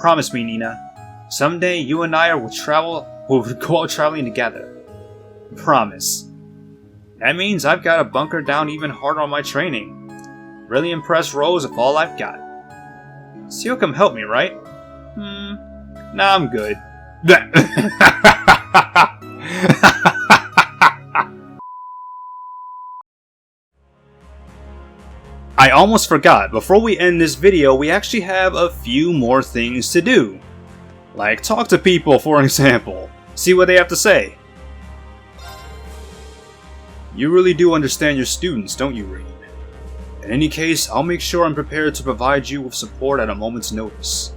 Promise me, Nina. Someday you and I will go out traveling together. Promise. That means I've got to bunker down even harder on my training. Really impress Rose with all I've got. So you'll come help me, right? Nah, I'm good. I almost forgot, before we end this video, we actually have a few more things to do. Like talk to people, for example. See what they have to say. You really do understand your students, don't you, Reed? In any case, I'll make sure I'm prepared to provide you with support at a moment's notice.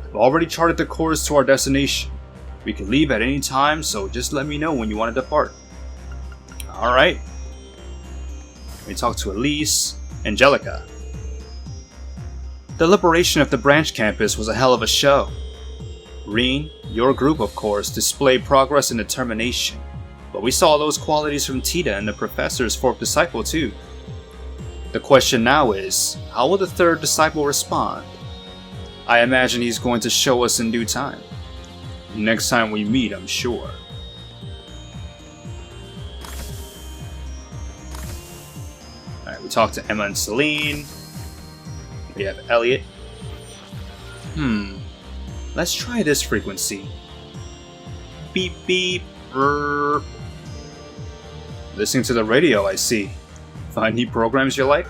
I've already charted the course to our destination. We can leave at any time, so just let me know when you want to depart. Alright. We talk to Elise, Angelica. The liberation of the branch campus was a hell of a show. Reen, your group of course, displayed progress and determination, but we saw those qualities from Tita and the professor's fourth disciple too. The question now is, how will the third disciple respond? I imagine he's going to show us in due time. Next time we meet, I'm sure. Alright, we talked to Emma and Celine. We have Elliot. Let's try this frequency. Beep beep. Brrr. Listening to the radio, I see. Find any programs you like?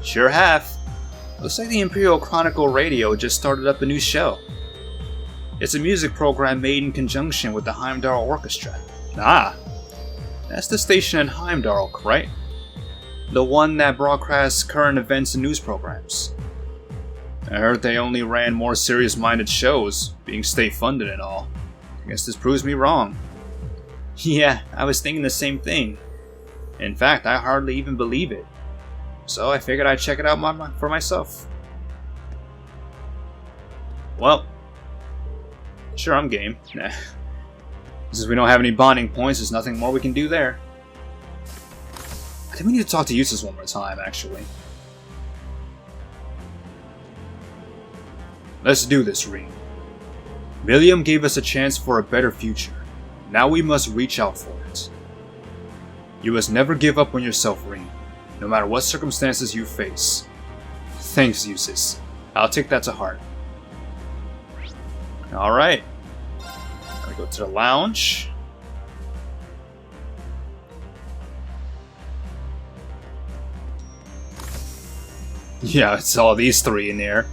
Sure have. Looks like the Imperial Chronicle Radio just started up a new show. It's a music program made in conjunction with the Heimdall Orchestra. Ah, that's the station in Heimdall, right? The one that broadcasts current events and news programs. I heard they only ran more serious-minded shows, being state-funded and all. I guess this proves me wrong. Yeah, I was thinking the same thing. In fact, I hardly even believe it. So I figured I'd check it out for myself. Well, sure, I'm game. Nah. Since we don't have any bonding points, there's nothing more we can do there. I think we need to talk to Eustace one more time, actually. Let's do this, Reen. William gave us a chance for a better future. Now we must reach out for it. You must never give up on yourself, Reen, no matter what circumstances you face. Thanks, Eustace. I'll take that to heart. Alright. Gotta go to the lounge. Yeah, it's all these three in there.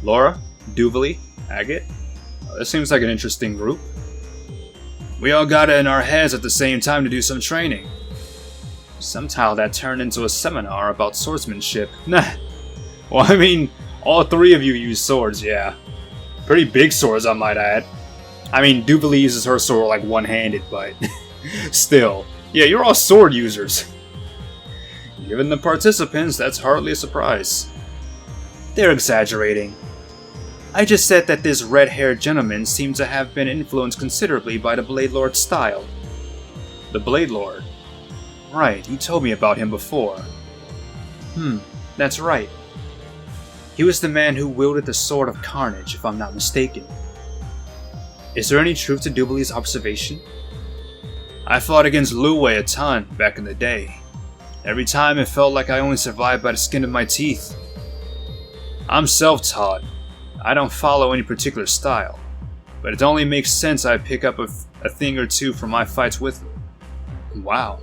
Laura, Duvalie, Agate. This seems like an interesting group. We all got it in our heads at the same time to do some training. Somehow that turned into a seminar about swordsmanship. Nah. Well, I mean, all three of you use swords, yeah. Pretty big swords, I might add. I mean, Duvalie uses her sword like one-handed, but still. Yeah, you're all sword users. Given the participants, that's hardly a surprise. They're exaggerating. I just said that this red-haired gentleman seemed to have been influenced considerably by the Blade Lord's style. The Blade Lord? Right, you told me about him before. That's right. He was the man who wielded the Sword of Carnage, if I'm not mistaken. Is there any truth to Duvalie's observation? I fought against Lu Wei a ton back in the day. Every time it felt like I only survived by the skin of my teeth. I'm self-taught. I don't follow any particular style, but it only makes sense I pick up a thing or two from my fights with him. Wow.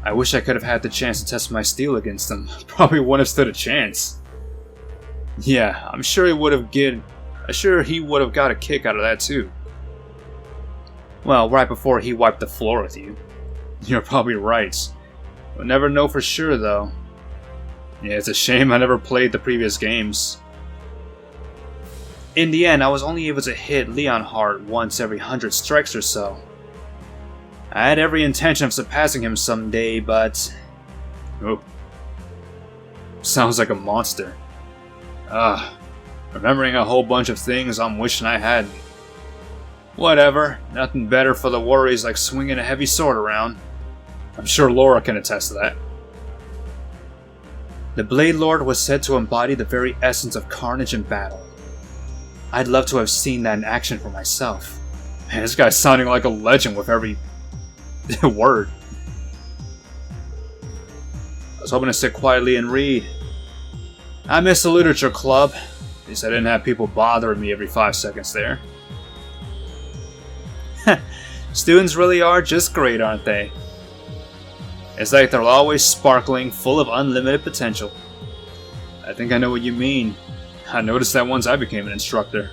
I wish I could have had the chance to test my steel against him. Probably wouldn't have stood a chance. Yeah, I'm sure he would have got a kick out of that too. Well, right before he wiped the floor with you. You're probably right. We'll never know for sure though. Yeah, it's a shame I never played the previous games. In the end, I was only able to hit Leonhardt once every 100 strikes or so. I had every intention of surpassing him someday, but... Oh. Sounds like a monster. Remembering a whole bunch of things I'm wishing I hadn't. Whatever, nothing better for the worries like swinging a heavy sword around. I'm sure Laura can attest to that. The Blade Lord was said to embody the very essence of carnage and battle. I'd love to have seen that in action for myself. Man, this guy's sounding like a legend with every word. I was hoping to sit quietly and read. I miss the literature club. At least I didn't have people bothering me every 5 seconds there. Students really are just great, aren't they? It's like they're always sparkling, full of unlimited potential. I think I know what you mean. I noticed that once I became an instructor.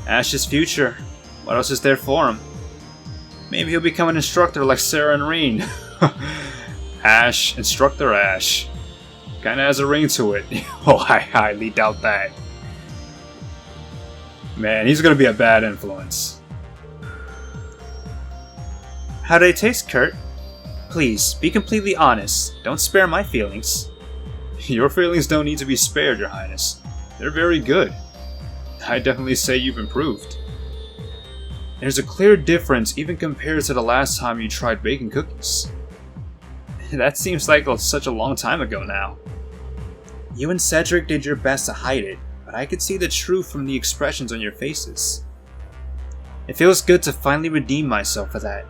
Ash's future. What else is there for him? Maybe he'll become an instructor like Sarah and Reen. Ash, Instructor Ash. Kinda has a ring to it. Oh, I highly doubt that. Man, he's gonna be a bad influence. How do they taste, Kurt? Please, be completely honest. Don't spare my feelings. Your feelings don't need to be spared, Your Highness. They're very good. I'd definitely say you've improved. There's a clear difference even compared to the last time you tried baking cookies. That seems like such a long time ago now. You and Cedric did your best to hide it, but I could see the truth from the expressions on your faces. It feels good to finally redeem myself for that.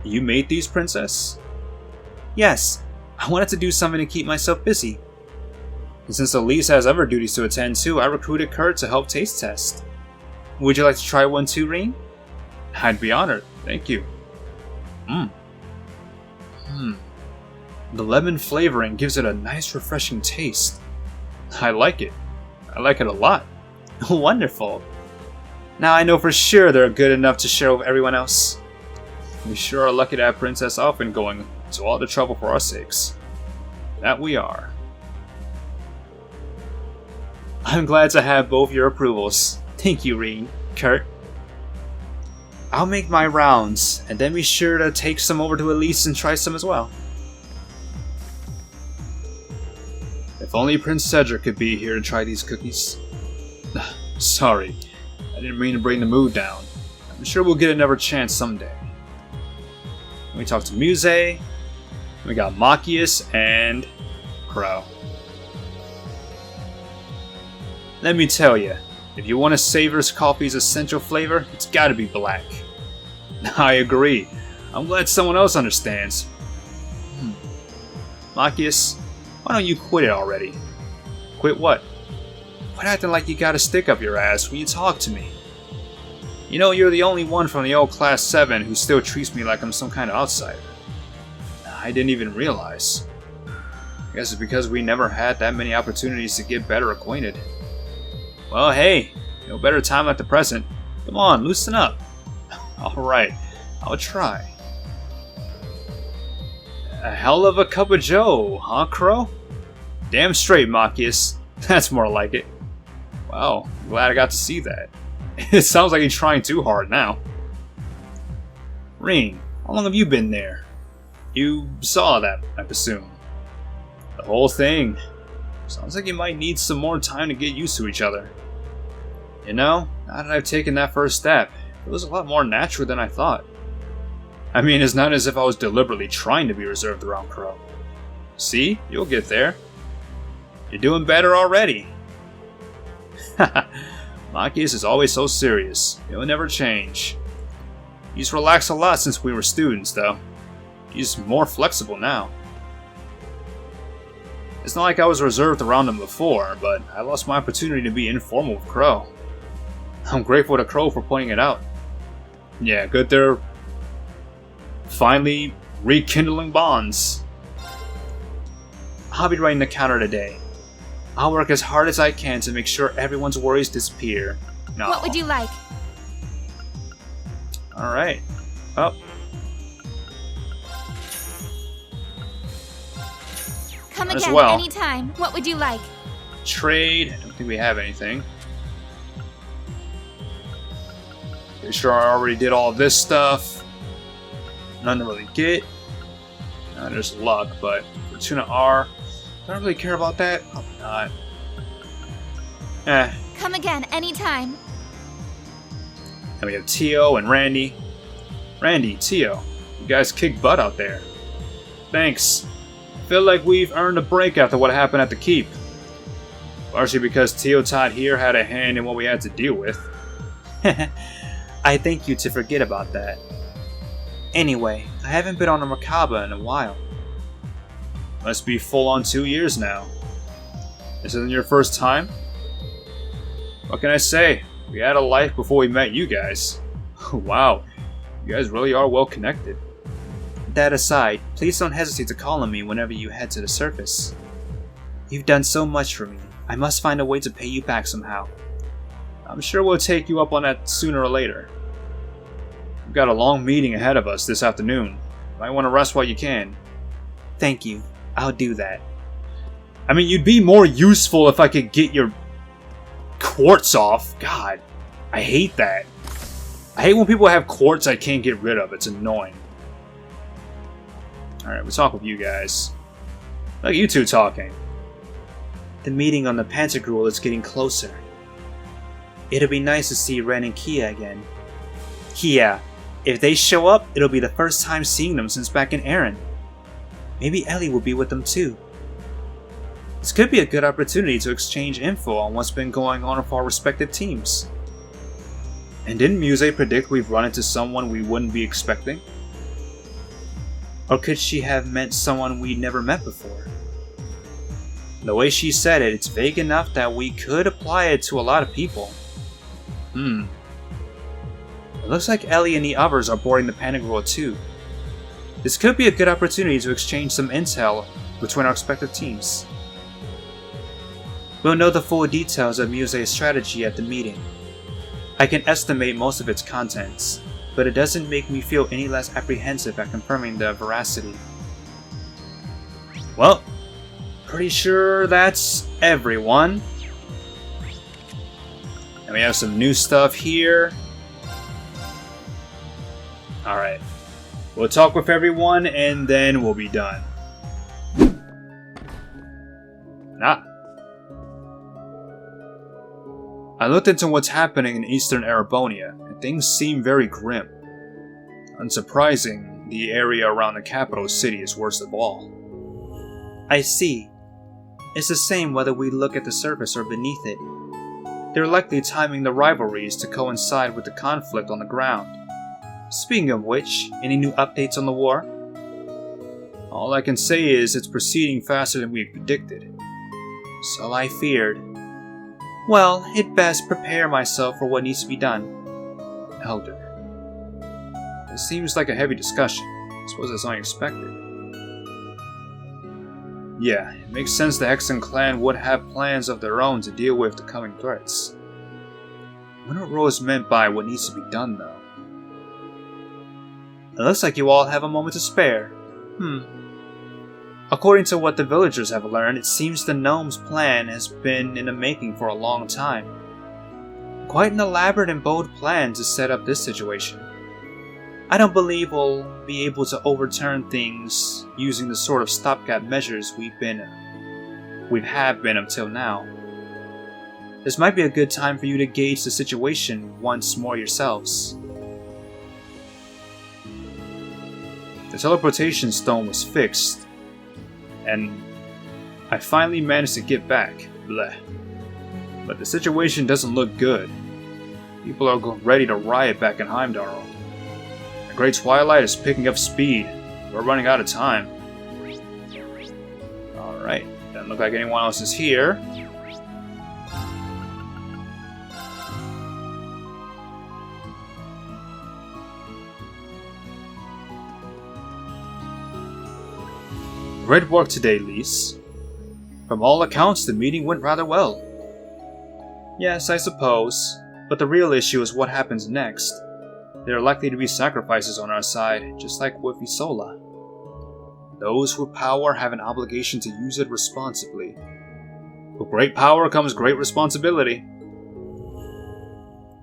You made these, Princess? Yes, I wanted to do something to keep myself busy. And since Elise has other duties to attend to, I recruited Kurt to help taste test. Would you like to try one too, Reen? I'd be honored, thank you. The lemon flavoring gives it a nice refreshing taste. I like it. I like it a lot. Wonderful. Now I know for sure they're good enough to share with everyone else. We sure are lucky to have Princess Elfin going to all the trouble for our sakes. That we are. I'm glad to have both your approvals. Thank you, Reen. Kurt. I'll make my rounds, and then be sure to take some over to Elise and try some as well. If only Prince Cedric could be here to try these cookies. Sorry, I didn't mean to bring the mood down. I'm sure we'll get another chance someday. We talked to Muse, we got Machias, and Crow. Let me tell you, if you want to savor coffee's essential flavor, it's gotta be black. I agree. I'm glad someone else understands. Machias, why don't you quit it already? Quit what? Quit acting like you got a stick up your ass when you talk to me. You know, you're the only one from the old Class 7 who still treats me like I'm some kind of outsider. I didn't even realize. I guess it's because we never had that many opportunities to get better acquainted. Well, hey, no better time at the present. Come on, loosen up. Alright, I'll try. A hell of a cup of joe, huh, Crow? Damn straight, Machias. That's more like it. Wow, I'm glad I got to see that. It sounds like he's trying too hard now. Reen, how long have you been there? You saw that, I presume. The whole thing. Sounds like you might need some more time to get used to each other. You know, now that I've taken that first step, it was a lot more natural than I thought. I mean, it's not as if I was deliberately trying to be reserved around Crow. See? You'll get there. You're doing better already. Machias is always so serious. He'll never change. He's relaxed a lot since we were students, though. He's more flexible now. It's not like I was reserved around him before, but I lost my opportunity to be informal with Crow. I'm grateful to Crow for pointing it out. Yeah, good they're finally rekindling bonds. I'll be writing the counter today. I'll work as hard as I can to make sure everyone's worries disappear. No. What would you like? Alright. Oh. Come As again, well. anytime. What would you like? Trade. I don't think we have anything. Pretty sure I already did all of this stuff. None to really get. There's luck, but Fortuna R. I don't really care about that. Probably not. Come again, anytime. And we have Tio and Randy. Randy, Tio, you guys kick butt out there. Thanks. feel like we've earned a break after what happened at the keep. Partially because Teotot here had a hand in what we had to deal with. I think you to forget about that. Anyway, I haven't been on a Merkaba in a while. Must be full on 2 years now. This isn't your first time? What can I say? We had a life before we met you guys. Wow, you guys really are well connected. That aside, please don't hesitate to call on me whenever you head to the surface. You've done so much for me. I must find a way to pay you back somehow. I'm sure we'll take you up on that sooner or later. We've got a long meeting ahead of us this afternoon. Might want to rest while you can. Thank you. I'll do that. I mean, you'd be more useful if I could get your quartz off. God, I hate that. I hate when people have quartz I can't get rid of. It's annoying. Alright, we'll talk with you guys. Look at you two talking. The meeting on the Pantagruel is getting closer. It'll be nice to see Ren and Kia again. Kia, if they show up, it'll be the first time seeing them since back in Erin. Maybe Ellie will be with them too. This could be a good opportunity to exchange info on what's been going on with our respective teams. And didn't Muse predict we've run into someone we wouldn't be expecting? Or could she have meant someone we'd never met before? The way she said it, it's vague enough that we could apply it to a lot of people. It looks like Ellie and the others are boarding the Pantagruel too. This could be a good opportunity to exchange some intel between our respective teams. We'll know the full details of Muse's strategy at the meeting. I can estimate most of its contents, but it doesn't make me feel any less apprehensive at confirming their veracity. Well, pretty sure that's everyone. And we have some new stuff here. Alright. We'll talk with everyone and then we'll be done. I looked into what's happening in Eastern Erebonia, and things seem very grim. Unsurprising, the area around the capital city is worst of all. I see. It's the same whether we look at the surface or beneath it. They're likely timing the rivalries to coincide with the conflict on the ground. Speaking of which, any new updates on the war? All I can say is it's proceeding faster than we predicted. So I feared. Well, it best prepare myself for what needs to be done. Elder. This seems like a heavy discussion. I suppose it's unexpected. Yeah, it makes sense the Hexen clan would have plans of their own to deal with the coming threats. I wonder what Rose meant by what needs to be done, though. It looks like you all have a moment to spare. According to what the villagers have learned, it seems the gnome's plan has been in the making for a long time. Quite an elaborate and bold plan to set up this situation. I don't believe we'll be able to overturn things using the sort of stopgap measures we've been until now. This might be a good time for you to gauge the situation once more yourselves. The teleportation stone was fixed, and I finally managed to get back. Bleh. But the situation doesn't look good. People are ready to riot back in Heimdall. The Great Twilight is picking up speed. We're running out of time. Alright, doesn't look like anyone else is here. Great work today, Lise. From all accounts, the meeting went rather well. Yes, I suppose. But the real issue is what happens next. There are likely to be sacrifices on our side, just like with Isola. Those with power have an obligation to use it responsibly. With great power comes great responsibility.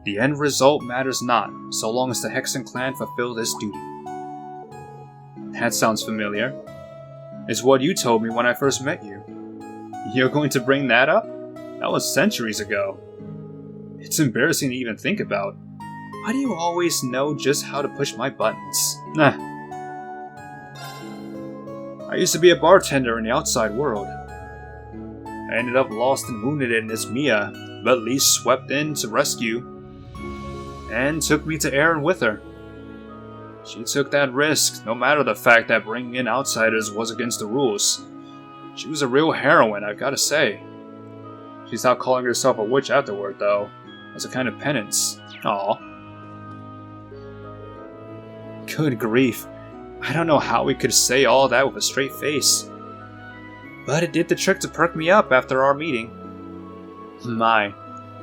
The end result matters not, so long as the Hexen clan fulfill this duty. That sounds familiar. It's what you told me when I first met you. You're going to bring that up? That was centuries ago. It's embarrassing to even think about. Why do you always know just how to push my buttons? Nah. I I used to be a bartender in the outside world. I ended up lost and wounded in this Mia, but Lee swept in to rescue and took me to Aaron with her. She took that risk, no matter the fact that bringing in outsiders was against the rules. She was a real heroine, I've gotta say. She stopped calling herself a witch afterward, though, as a kind of penance. Aw. Good grief. I don't know how we could say all that with a straight face. But it did the trick to perk me up after our meeting. My,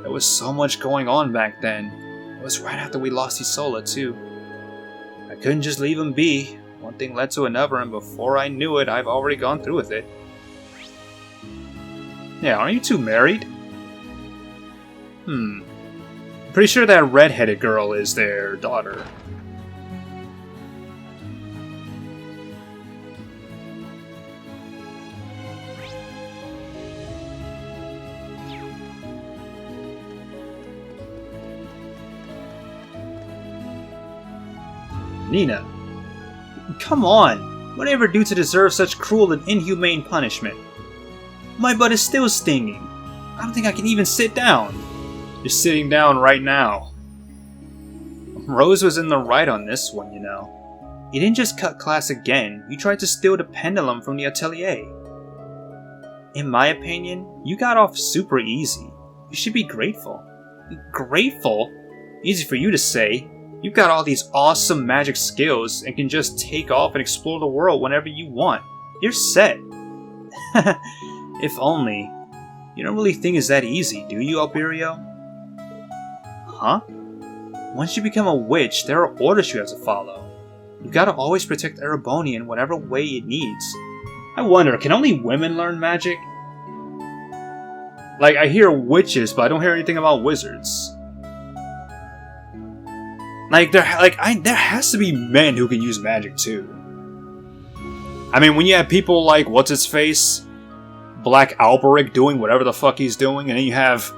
there was so much going on back then. It was right after we lost Isola, too. I couldn't just leave him be. One thing led to another, and before I knew it, I've already gone through with it. Yeah, aren't you two married? Pretty sure that red-headed girl is their daughter. Nina. Come on! What did I ever do to deserve such cruel and inhumane punishment? My butt is still stinging. I don't think I can even sit down. You're sitting down right now. Rose was in the right on this one, you know. You didn't just cut class again, you tried to steal the pendulum from the atelier. In my opinion, you got off super easy. You should be grateful. Grateful? Easy for you to say. You've got all these awesome magic skills and can just take off and explore the world whenever you want. You're set. If only. You don't really think it's that easy, do you, Alberio? Huh? Once you become a witch, there are orders you have to follow. You gotta always protect Ereboni in whatever way it needs. I wonder, can only women learn magic? Like, I hear witches, but I don't hear anything about wizards. There has to be men who can use magic too. I mean, when you have people like, what's his face? Black Alberic doing whatever the fuck he's doing, and then you have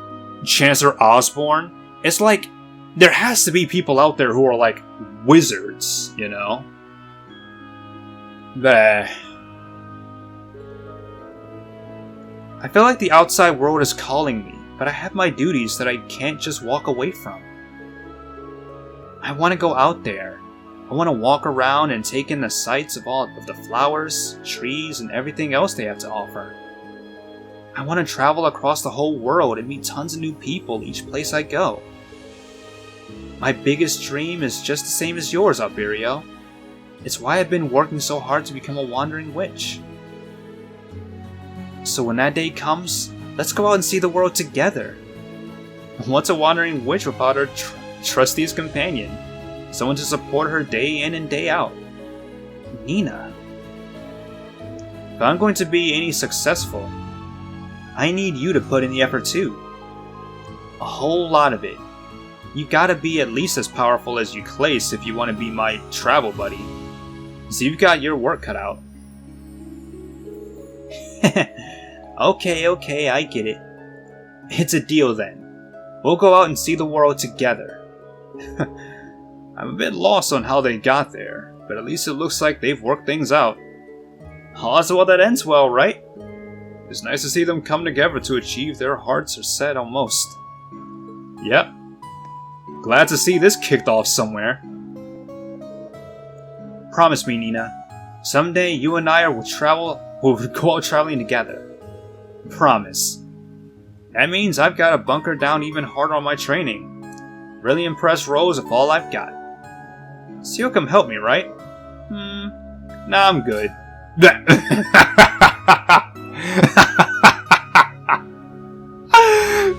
Chancellor Osborne. It's like, there has to be people out there who are like wizards, you know? Bah. I feel like the outside world is calling me, but I have my duties that I can't just walk away from. I want to go out there. I want to walk around and take in the sights of all of the flowers, trees, and everything else they have to offer. I want to travel across the whole world and meet tons of new people each place I go. My biggest dream is just the same as yours, Alberio. It's why I've been working so hard to become a wandering witch. So when that day comes, let's go out and see the world together. What's a wandering witch without her trustiest companion? Someone to support her day in and day out. Nina. If I'm going to be any successful, I need you to put in the effort too. A whole lot of it. You gotta be at least as powerful as Euclase if you want to be my travel buddy. So you've got your work cut out. Okay, I get it. It's a deal then. We'll go out and see the world together. I'm a bit lost on how they got there, but at least it looks like they've worked things out. All's well that ends well, right? It's nice to see them come together to achieve their hearts are set almost. Yep. Glad to see this kicked off somewhere. Promise me, Nina. Someday you and I will go out traveling together. Promise. That means I've got to bunker down even harder on my training. Really impress Rose with all I've got. So you'll come help me, right? Nah, I'm good.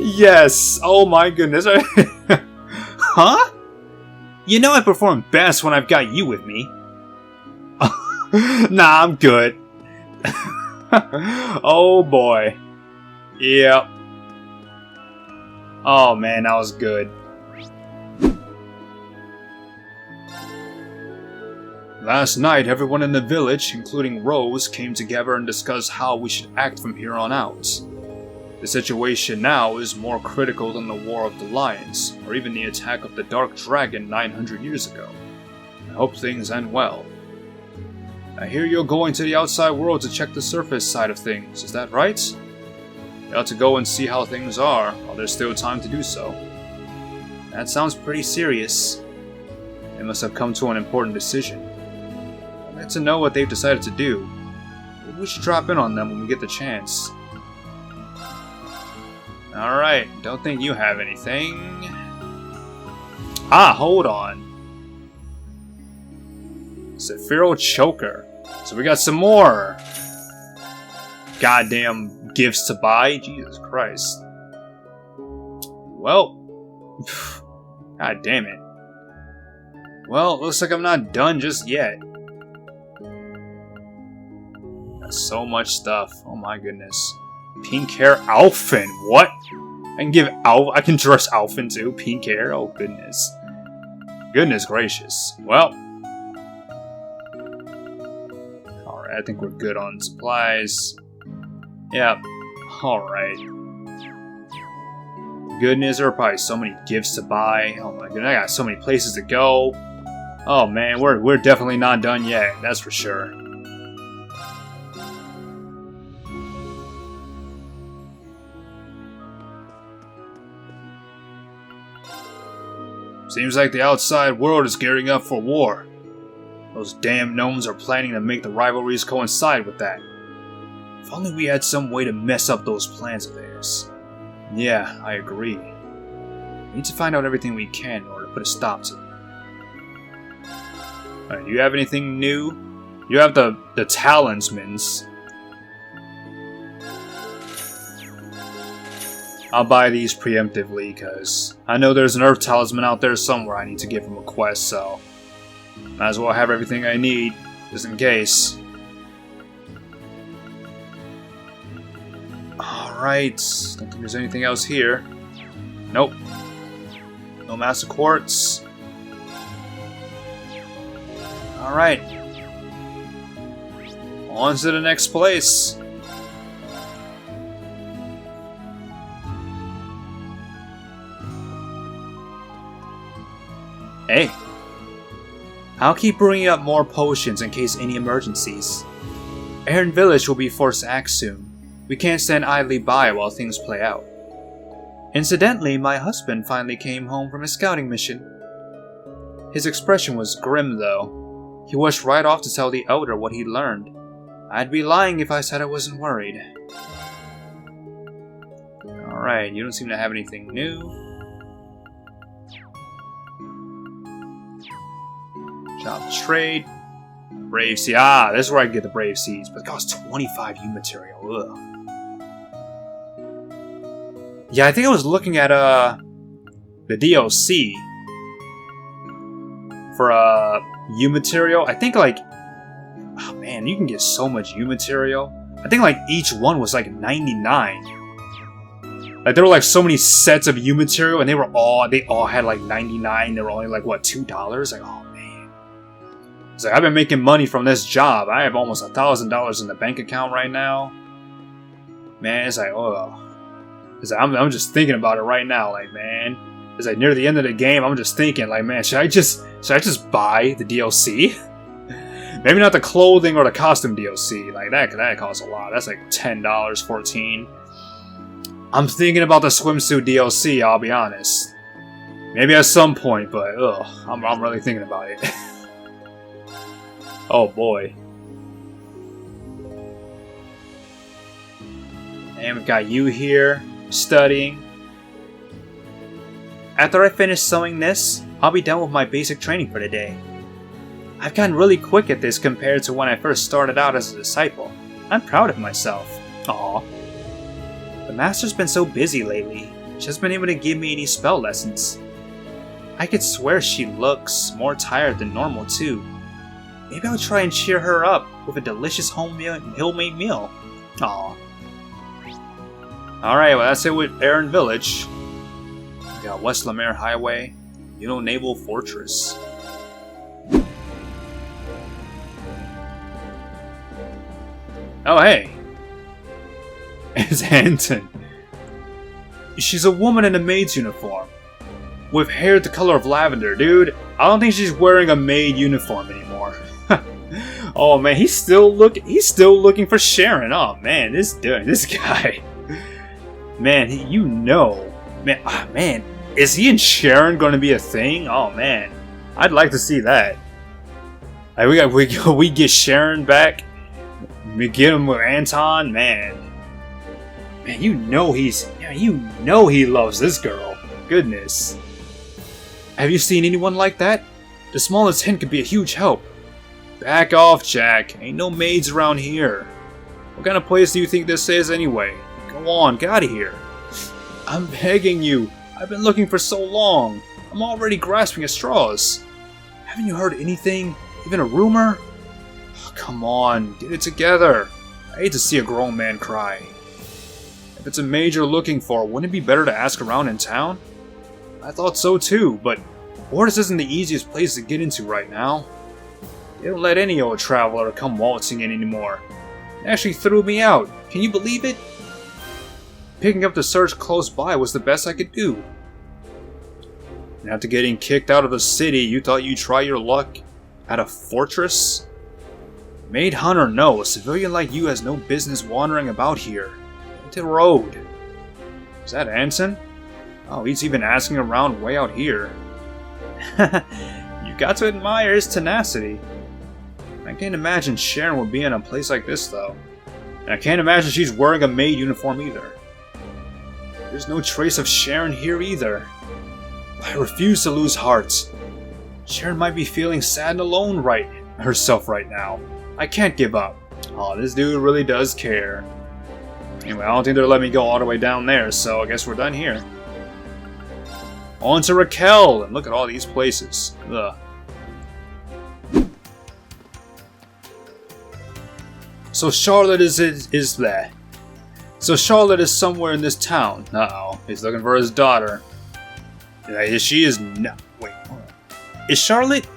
Yes! Oh my goodness. Huh? You know I perform best when I've got you with me. Nah, I'm good. Oh boy. Yep. Oh man, that was good. Last night, everyone in the village, including Rose, came together and discussed how we should act from here on out. The situation now is more critical than the War of the Lions, or even the attack of the Dark Dragon 900 years ago. I hope things end well. I hear you're going to the outside world to check the surface side of things, is that right? You ought to go and see how things are, while there's still time to do so. That sounds pretty serious. They must have come to an important decision. I'd like to know what they've decided to do. Maybe we should drop in on them when we get the chance. Alright, don't think you have anything. Ah, hold on. Zephyro Choker. So we got some more goddamn gifts to buy. Jesus Christ. Well, god damn it. Well, looks like I'm not done just yet. That's so much stuff. Oh my goodness. Pink hair Alphin. What? I can dress Alphin too. Pink hair. Oh goodness. Goodness gracious. Well. Alright, I think we're good on supplies. Yep. Alright. Goodness, there are probably so many gifts to buy. Oh my goodness, I got so many places to go. Oh man, we're definitely not done yet, that's for sure. Seems like the outside world is gearing up for war. Those damn gnomes are planning to make the rivalries coincide with that. If only we had some way to mess up those plans of theirs. Yeah, I agree. We need to find out everything we can in order to put a stop to them. Alright, do you have anything new? You have the talismans. I'll buy these preemptively, because I know there's an Earth Talisman out there somewhere I need to get from a quest, so might as well have everything I need, just in case. Alright, don't think there's anything else here. Nope. No Master Quartz. Alright. On to the next place. Hey. I'll keep bringing up more potions in case any emergencies. Aaron Village will be forced to act soon. We can't stand idly by while things play out. Incidentally, my husband finally came home from his scouting mission. His expression was grim, though. He rushed right off to tell the elder what he'd learned. I'd be lying if I said I wasn't worried. Alright, you don't seem to have anything new. Shop trade. Brave Seed. Ah, this is where I can get the Brave Seeds, but it costs 25 U material. Ugh. Yeah, I think I was looking at the DLC for U material. I think like, oh man, you can get so much U material. I think like each one was like 99. Like there were like so many sets of U material, and they all had like 99. They were only like what, $2? Like, oh man. It's like I've been making money from this job. I have almost $1,000 in the bank account right now. Man, it's like, oh. It's like, I'm just thinking about it right now, like, man. It's like near the end of the game, I'm just thinking, like, man, should I just buy the DLC? Maybe not the clothing or the costume DLC. Like that costs a lot. That's like $10, $14. I'm thinking about the swimsuit DLC, I'll be honest. Maybe at some point, but ugh, I'm really thinking about it. Oh boy. And we've got you here, studying. After I finish sewing this, I'll be done with my basic training for the day. I've gotten really quick at this compared to when I first started out as a disciple. I'm proud of myself. Aww. The master's been so busy lately, she hasn't been able to give me any spell lessons. I could swear she looks more tired than normal too. Maybe I'll try and cheer her up with a delicious homemade meal. Aww. Alright, well that's it with Aaron Village. We got West Lemare Highway, Naval Fortress. Oh hey! It's Anton. She's a woman in a maid's uniform. With hair the color of lavender, dude. I don't think she's wearing a maid uniform anymore. Oh man, he's still looking for Sharon. Oh man, this guy. Man, man, is he and Sharon going to be a thing? Oh man, I'd like to see that. Like, we get Sharon back. We get him with Anton. Man, you know he loves this girl. Goodness. Have you seen anyone like that? The smallest hint could be a huge help. Back off, Jack. Ain't no maids around here. What kind of place do you think this is anyway? Go on, get out of here. I'm begging you. I've been looking for so long. I'm already grasping at straws. Haven't you heard anything? Even a rumor? Oh, come on, get it together. I hate to see a grown man cry. If it's a maid you're looking for, wouldn't it be better to ask around in town? I thought so too, but Ordis isn't the easiest place to get into right now. They don't let any old traveler come waltzing in anymore. It actually threw me out. Can you believe it? Picking up the search close by was the best I could do. And after getting kicked out of the city, you thought you'd try your luck at a fortress? Maid hunter, no. A civilian like you has no business wandering about here. Hit the road. Is that Anson? Oh, he's even asking around way out here. You got to admire his tenacity. I can't imagine Sharon would be in a place like this, though. And I can't imagine she's wearing a maid uniform either. There's no trace of Sharon here either. I refuse to lose heart. Sharon might be feeling sad and alone herself right now. I can't give up. Oh, this dude really does care. Anyway, I don't think they'll let me go all the way down there, so I guess we're done here. On to Raquel, and look at all these places. Ugh. So Charlotte is there. So Charlotte is somewhere in this town. Uh-oh, he's looking for his daughter. She is not. Wait, hold on. Is Charlotte?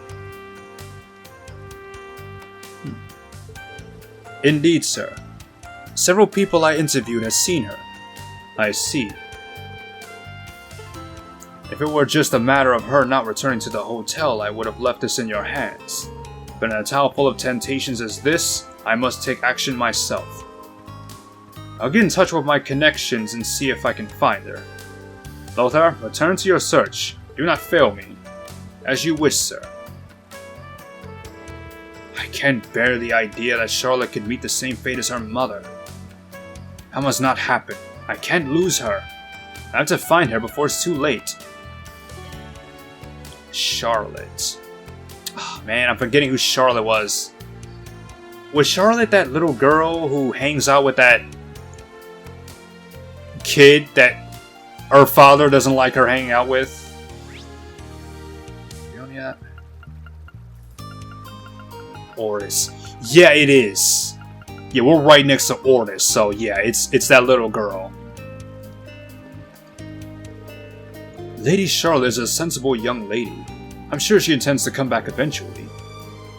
Indeed, sir. Several people I interviewed have seen her. I see. If it were just a matter of her not returning to the hotel, I would have left this in your hands. But in a town full of temptations as this, I must take action myself. I'll get in touch with my connections and see if I can find her. Lothar, return to your search. Do not fail me. As you wish, sir. I can't bear the idea that Charlotte could meet the same fate as her mother. That must not happen. I can't lose her. I have to find her before it's too late. Charlotte. Oh, man, I'm forgetting who Charlotte was. Was Charlotte that little girl who hangs out with that kid that her father doesn't like her hanging out with? You know yet? Ordis. Yeah, it is. Yeah, we're right next to Ordis, so yeah, it's that little girl. Lady Charlotte is a sensible young lady. I'm sure she intends to come back eventually.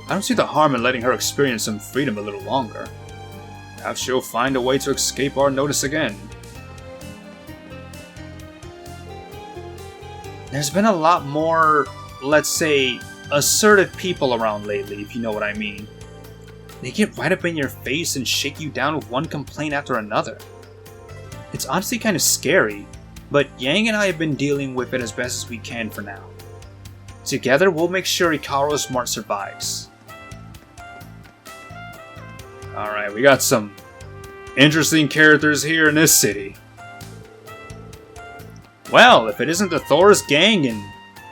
I don't see the harm in letting her experience some freedom a little longer. Perhaps she'll find a way to escape our notice again. There's been a lot more, let's say, assertive people around lately, if you know what I mean. They get right up in your face and shake you down with one complaint after another. It's honestly kind of scary, but Yang and I have been dealing with it as best as we can for now. Together, we'll make sure Ikaru Smart survives. Alright, we got some interesting characters here in this city. Well, if it isn't the Thor's gang and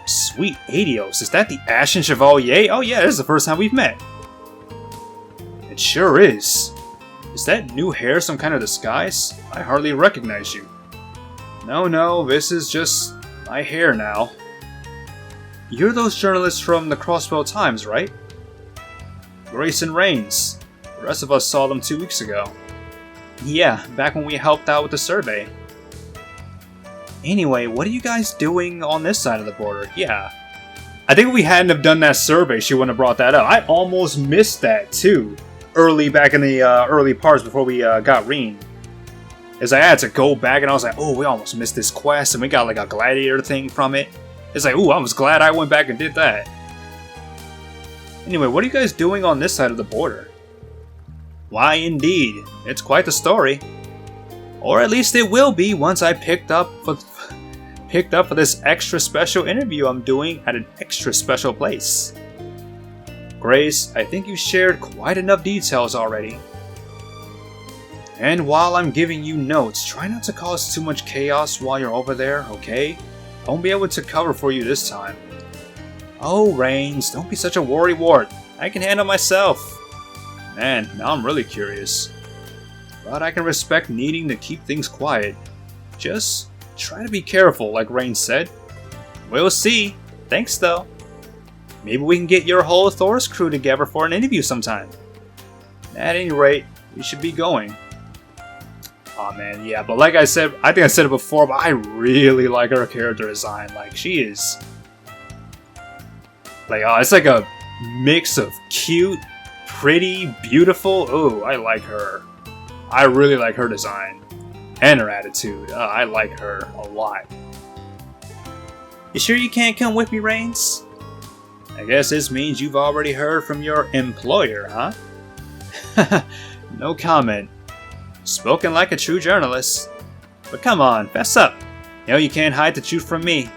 sweet Adios, is that the Ashen Chevalier? Oh yeah, this is the first time we've met. It sure is. Is that new hair some kind of disguise? I hardly recognize you. No, this is just my hair now. You're those journalists from the Crossbell Times, right? Grayson Rains. The rest of us saw them 2 weeks ago. Yeah, back when we helped out with the survey. Anyway, what are you guys doing on this side of the border? Yeah. I think if we hadn't have done that survey, she wouldn't have brought that up. I almost missed that, too. Back in the early parts before we got Reen. As I had to go back and I was like, oh, we almost missed this quest and we got like a gladiator thing from it. It's like, ooh, I was glad I went back and did that. Anyway, what are you guys doing on this side of the border? Why, indeed, it's quite the story. Or at least it will be once I picked up for this extra special interview I'm doing at an extra special place. Grace, I think you shared quite enough details already. And while I'm giving you notes, try not to cause too much chaos while you're over there, okay? I won't be able to cover for you this time. Oh, Reigns, don't be such a worrywart. I can handle myself. Man, now I'm really curious. But I can respect needing to keep things quiet. Just try to be careful, like Reigns said. We'll see. Thanks, though. Maybe we can get your whole Thor's crew together for an interview sometime. At any rate, we should be going. Aw, man, yeah, but like I said, I think I said it before, but I really like her character design. Like, she is... like, it's like a mix of cute, pretty, beautiful. Oh, I like her. I really like her design. And her attitude. I like her a lot. You sure you can't come with me, Reigns? I guess this means you've already heard from your employer, huh? No comment. Spoken like a true journalist. But come on, fess up. You know you can't hide the truth from me.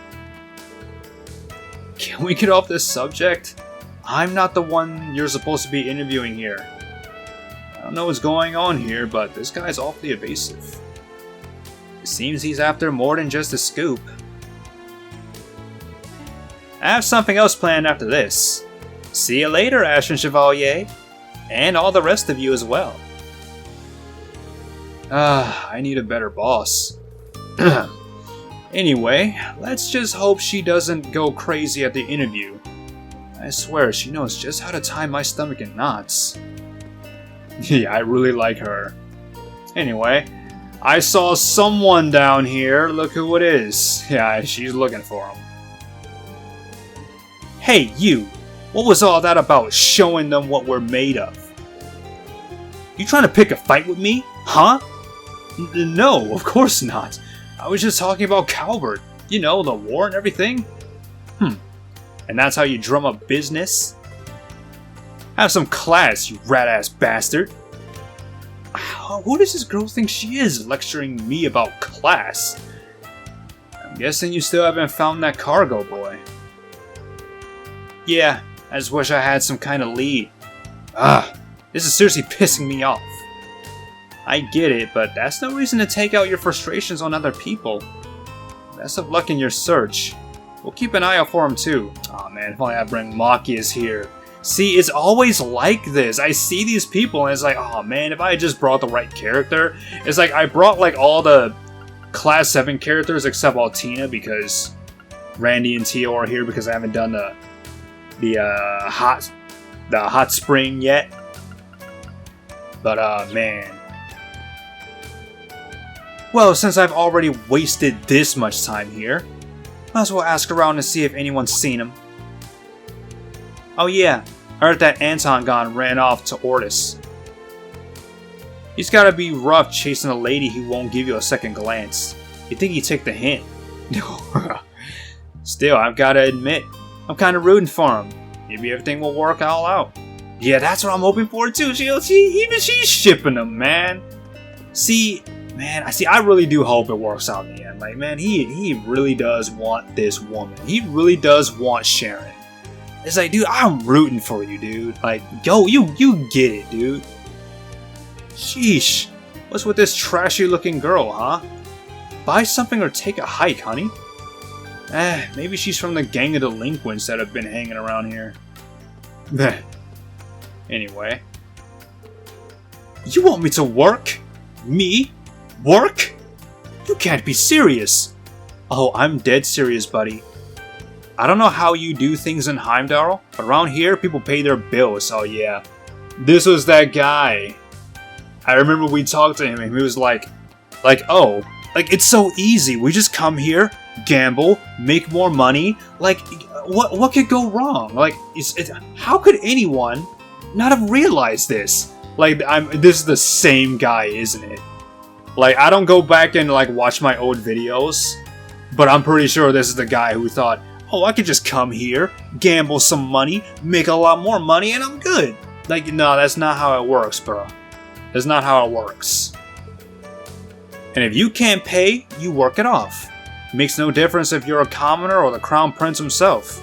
Can we get off this subject? I'm not the one you're supposed to be interviewing here. I don't know what's going on here, but this guy's awfully evasive. It seems he's after more than just a scoop. I have something else planned after this. See you later, Ashen Chevalier. And all the rest of you as well. I need a better boss. Anyway, let's just hope she doesn't go crazy at the interview. I swear, she knows just how to tie my stomach in knots. Yeah, I really like her. Anyway, I saw someone down here. Look who it is. Yeah, she's looking for him. Hey, you! What was all that about showing them what we're made of? You trying to pick a fight with me? Huh? No, of course not. I was just talking about Calvert. You know, the war and everything. And that's how you drum up business? Have some class, you rat-ass bastard. Who does this girl think she is, lecturing me about class? I'm guessing you still haven't found that cargo boy. Yeah, I just wish I had some kind of lead. This is seriously pissing me off. I get it, but that's no reason to take out your frustrations on other people. Best of luck in your search. We'll keep an eye out for him too. Aw man, if only I bring Machias here. See, it's always like this. I see these people and it's like, oh man, if I had just brought the right character. It's like I brought like all the Class 7 characters except Altina because Randy and Tio are here because I haven't done the hot spring yet. But man. Well, since I've already wasted this much time here, might as well ask around and see if anyone's seen him. Oh yeah, I heard that Anton ran off to Ortis. He's gotta be rough chasing a lady who won't give you a second glance. You think he'd take the hint? Still, I've gotta admit, I'm kinda rooting for him. Maybe everything will work all out. Yeah, that's what I'm hoping for too. Even she's shipping him, man. I really do hope it works out in the end. Like, man, he really does want this woman. He really does want Sharon. It's like, dude, I'm rooting for you, dude. Like, yo, you get it, dude. Sheesh. What's with this trashy looking girl, huh? Buy something or take a hike, honey. Maybe she's from the gang of delinquents that have been hanging around here. Anyway. You want me to work? Me? Work? You can't be serious. Oh, I'm dead serious, buddy. I don't know how you do things in Heimdall, but around here, people pay their bills, so yeah. This was that guy. I remember we talked to him, and he was like, oh, like, it's so easy. We just come here, gamble, make more money. Like, what could go wrong? Like, how could anyone not have realized this? Like, this is the same guy, isn't it? Like, I don't go back and, like, watch my old videos, but I'm pretty sure this is the guy who thought, Oh, I could just come here, gamble some money, make a lot more money, and I'm good. Like, no, that's not how it works, bro. That's not how it works. And if you can't pay, you work it off. Makes no difference if you're a commoner or the crown prince himself.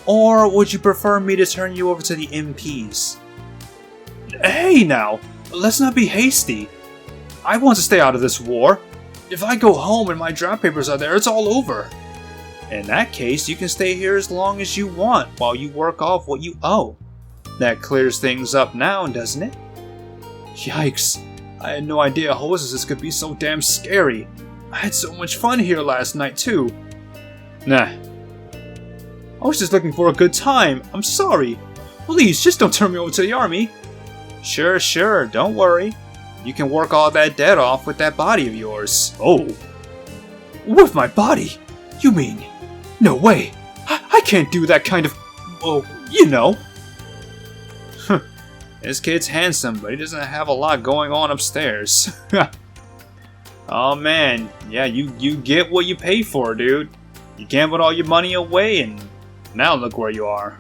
Or would you prefer me to turn you over to the MPs? Hey now, let's not be hasty. I want to stay out of this war. If I go home and my draft papers are there, it's all over. In that case, you can stay here as long as you want while you work off what you owe. That clears things up now, doesn't it? Yikes, I had no idea hostesses could be so damn scary. I had so much fun here last night too. Nah. I was just looking for a good time. I'm sorry. Please, just don't turn me over to the army. Sure, don't worry. You can work all that debt off with that body of yours. Oh. With my body? You mean? No way. I can't do that kind of... Oh, you know. This kid's handsome, but he doesn't have a lot going on upstairs. Oh man, yeah, you get what you pay for, dude. You gambled all your money away and now look where you are.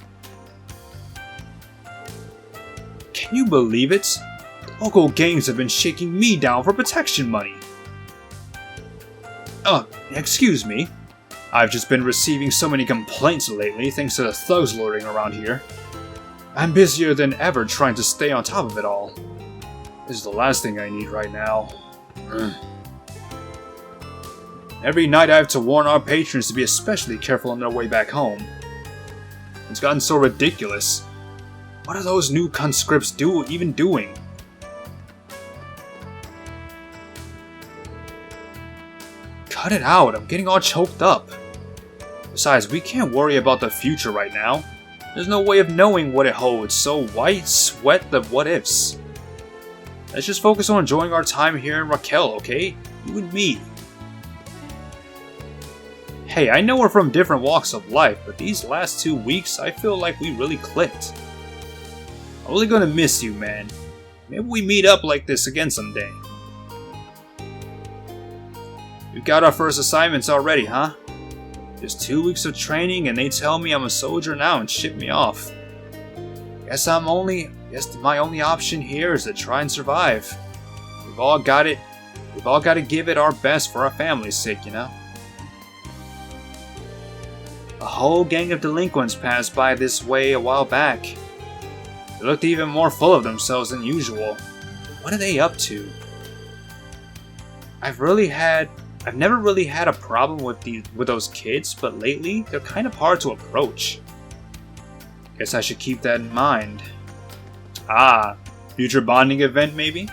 Can you believe it? The local gangs have been shaking me down for protection money. Excuse me. I've just been receiving so many complaints lately thanks to the thugs lording around here. I'm busier than ever trying to stay on top of it all. This is the last thing I need right now. Every night I have to warn our patrons to be especially careful on their way back home. It's gotten so ridiculous. What are those new conscripts even doing? Cut it out, I'm getting all choked up. Besides, we can't worry about the future right now. There's no way of knowing what it holds, so why sweat the what-ifs? Let's just focus on enjoying our time here in Raquel, okay? You and me. Hey, I know we're from different walks of life, but these last 2 weeks, I feel like we really clicked. I'm really gonna miss you, man. Maybe we meet up like this again someday. We got our first assignments already, huh? Just 2 weeks of training and they tell me I'm a soldier now and ship me off. Guess my only option here is to try and survive. We've all got to give it our best for our family's sake, you know? A whole gang of delinquents passed by this way a while back. They looked even more full of themselves than usual. What are they up to? I've never really had a problem with those kids, but lately they're kind of hard to approach. Guess I should keep that in mind. Ah, future bonding event maybe?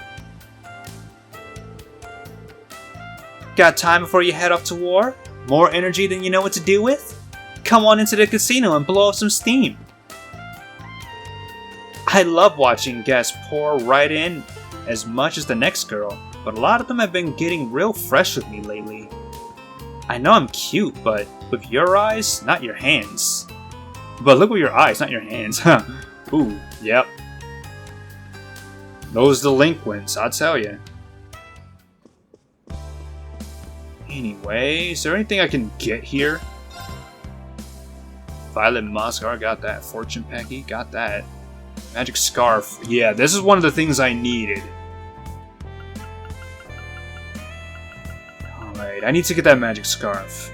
Got time before you head off to war? More energy than you know what to do with? Come on into the casino and blow off some steam. I love watching guests pour right in as much as the next girl, but a lot of them have been getting real fresh with me lately. I know I'm cute, but with your eyes, not your hands. But look with your eyes, not your hands. Ooh, yep. Those delinquents, I'll tell you. Anyway, is there anything I can get here? Violet Mascara, got that. Fortune Pecky, got that. Magic Scarf. Yeah, this is one of the things I needed. Alright, I need to get that Magic Scarf.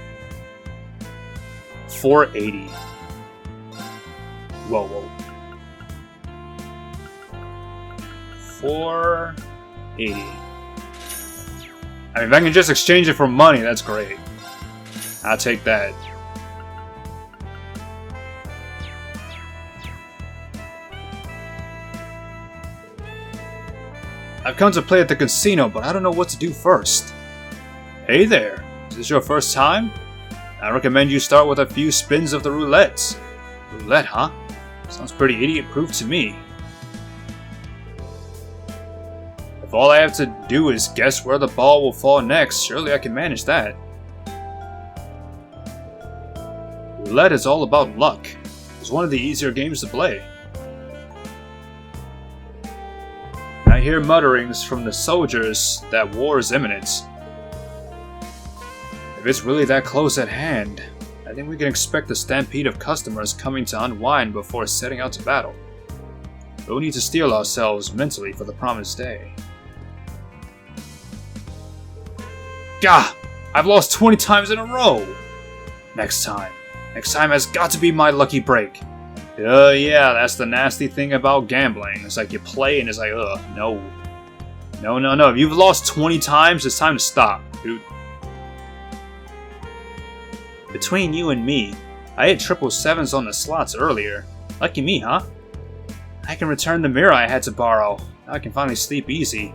480. Whoa. 480. I mean, if I can just exchange it for money, that's great. I'll take that. I've come to play at the casino, but I don't know what to do first. Hey there, is this your first time? I recommend you start with a few spins of the roulette. Roulette, huh? Sounds pretty idiot-proof to me. If all I have to do is guess where the ball will fall next, surely I can manage that. Roulette is all about luck. It's one of the easier games to play. I hear mutterings from the soldiers that war is imminent. If it's really that close at hand, I think we can expect a stampede of customers coming to unwind before setting out to battle. We'll need to steel ourselves mentally for the promised day. Gah! I've lost 20 times in a row! Next time has got to be my lucky break. Yeah, that's the nasty thing about gambling. It's like you play and it's like, no. No. If you've lost 20 times, it's time to stop, dude. Between you and me, I hit 777s on the slots earlier. Lucky me, huh? I can return the mirror I had to borrow. Now I can finally sleep easy.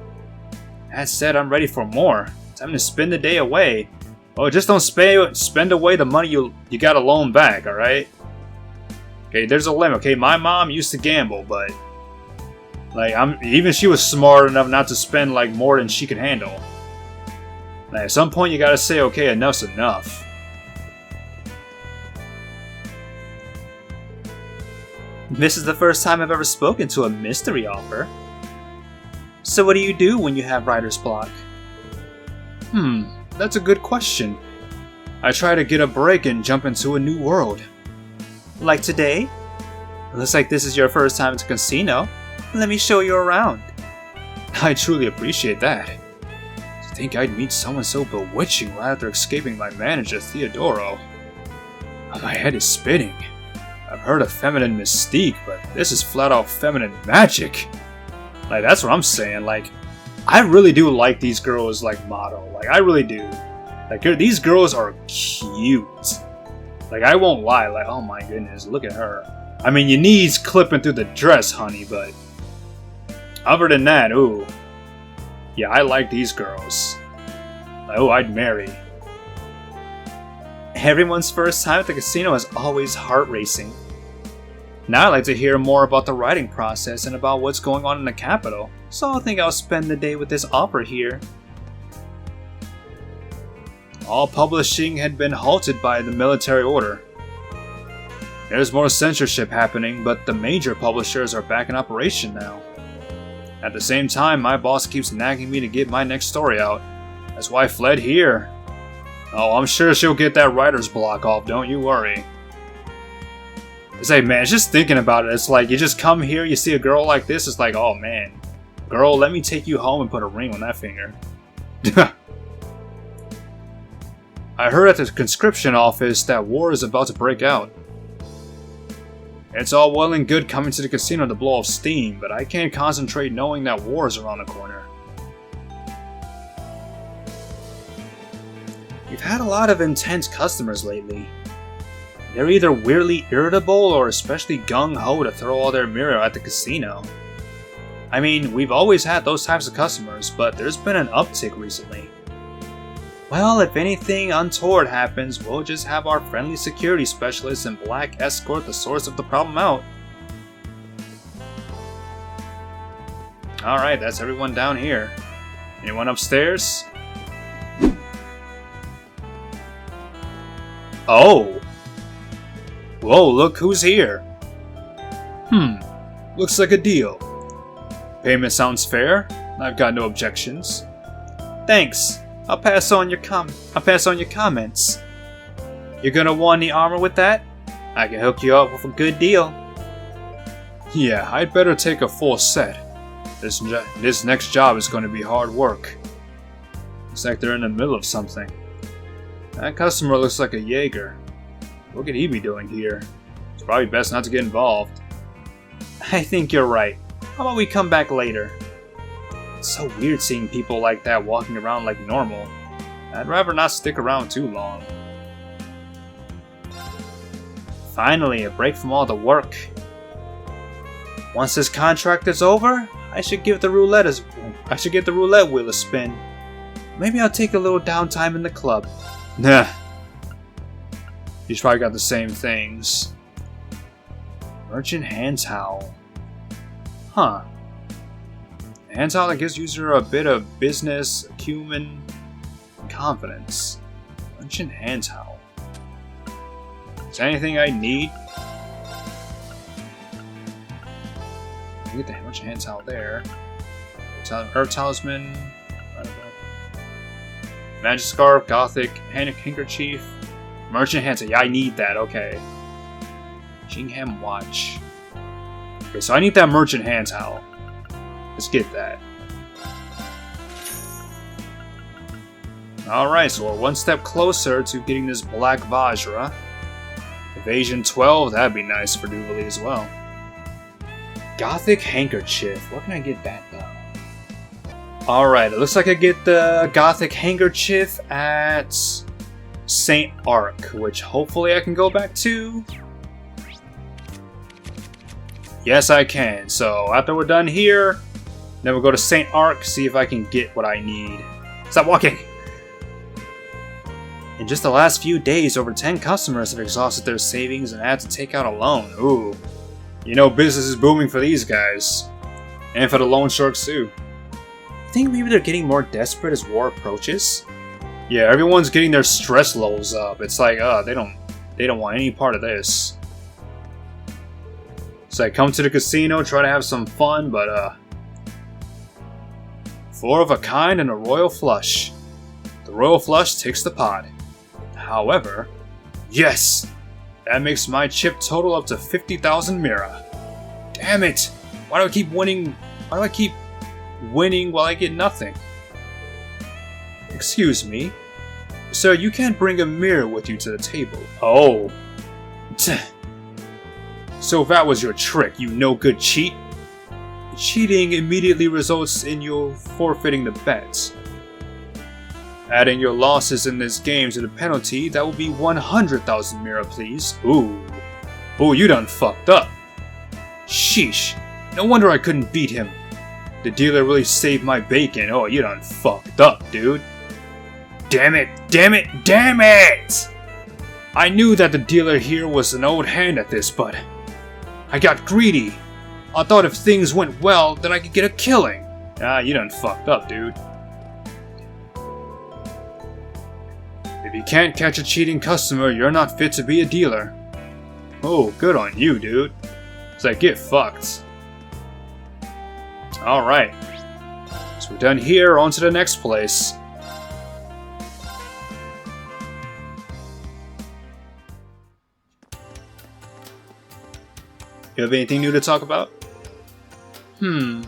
That said, I'm ready for more. Time to spend the day away. Oh, just don't spend away the money you gotta loan back, alright? Okay, there's a limit. Okay, my mom used to gamble, but like even she was smart enough not to spend like more than she could handle. Like, at some point you gotta say, okay, enough's enough. This is the first time I've ever spoken to a mystery offer. So what do you do when you have writer's block? That's a good question. I try to get a break and jump into a new world. Like today? Looks like this is your first time at the casino. Let me show you around. I truly appreciate that. To think I'd meet someone so bewitching right after escaping my manager, Theodoro. My head is spinning. I've heard of feminine mystique, but this is flat out feminine magic. Like, that's what I'm saying. Like, I really do like these girls, like, model. Like, I really do. Like, these girls are cute. Like, I won't lie. Like, oh my goodness, look at her. I mean, your knees clipping through the dress, honey, but other than that, ooh. Yeah, I like these girls. Like, oh, I'd marry. Everyone's first time at the casino is always heart-racing. Now I'd like to hear more about the writing process and about what's going on in the capital, so I think I'll spend the day with this offer here. All publishing had been halted by the military order. There's more censorship happening, but the major publishers are back in operation now. At the same time, my boss keeps nagging me to get my next story out. That's why I fled here. Oh, I'm sure she'll get that writer's block off, don't you worry. It's like, man, just thinking about it, it's like, you just come here, you see a girl like this, it's like, oh man. Girl, let me take you home and put a ring on that finger. I heard at the conscription office that war is about to break out. It's all well and good coming to the casino to blow off steam, but I can't concentrate knowing that war is around the corner. We've had a lot of intense customers lately. They're either weirdly irritable or especially gung-ho to throw all their mirror at the casino. I mean, we've always had those types of customers, but there's been an uptick recently. Well, if anything untoward happens, we'll just have our friendly security specialists in black escort the source of the problem out. Alright, that's everyone down here. Anyone upstairs? Oh! Whoa, look who's here! Looks like a deal. Payment sounds fair. I've got no objections. Thanks. I'll pass on your comments. You're gonna want the armor with that? I can hook you up with a good deal. Yeah, I'd better take a full set. This next job is going to be hard work. Looks like they're in the middle of something. That customer looks like a Jaeger. What could he be doing here? It's probably best not to get involved. I think you're right. How about we come back later? It's so weird seeing people like that walking around like normal. I'd rather not stick around too long. Finally, a break from all the work. Once this contract is over, I should give the roulette wheel a spin. Maybe I'll take a little downtime in the club. Nah. He's probably got the same things. Merchant hand towel. Huh. Hand towel that gives user a bit of business, acumen, and confidence. Merchant hand towel. Is there anything I need? I get the merchant hand towel there. Herb talisman. Magic scarf, gothic handkerchief. Merchant hand towel. Yeah, I need that. Okay. Jingham watch. Okay, so I need that merchant hand towel. Let's get that. Alright, so we're one step closer to getting this Black Vajra. Evasion 12, that'd be nice for Duvali as well. Gothic Handkerchief. Where can I get that though? Alright, it looks like I get the Gothic Handkerchief at St. Arc, which hopefully I can go back to. Yes, I can. So after we're done here, then we'll go to St. Arc, see if I can get what I need. Stop walking! In just the last few days, over 10 customers have exhausted their savings and had to take out a loan. Ooh. You know business is booming for these guys. And for the loan sharks too. I think maybe they're getting more desperate as war approaches? Yeah, everyone's getting their stress levels up. It's like, they don't want any part of this. So I come to the casino, try to have some fun, but 4 of a kind and a royal flush. The royal flush takes the pot. However, yes! That makes my chip total up to 50,000 Mira. Damn it! Why do I keep winning? Why do I keep winning while I get nothing? Excuse me? Sir, you can't bring a mirror with you to the table. Oh. So that was your trick, you no-good cheat? Cheating immediately results in you forfeiting the bets. Adding your losses in this game to the penalty, that will be 100,000 Mira, please. Ooh. Ooh, you done fucked up. Sheesh. No wonder I couldn't beat him. The dealer really saved my bacon. Oh, you done fucked up, dude. Damn it, damn it, damn it! I knew that the dealer here was an old hand at this, but I got greedy. I thought if things went well, then I could get a killing. Ah, you done fucked up, dude. If you can't catch a cheating customer, you're not fit to be a dealer. Oh, good on you, dude. It's like, get fucked. Alright. So we're done here, on to the next place. You have anything new to talk about? The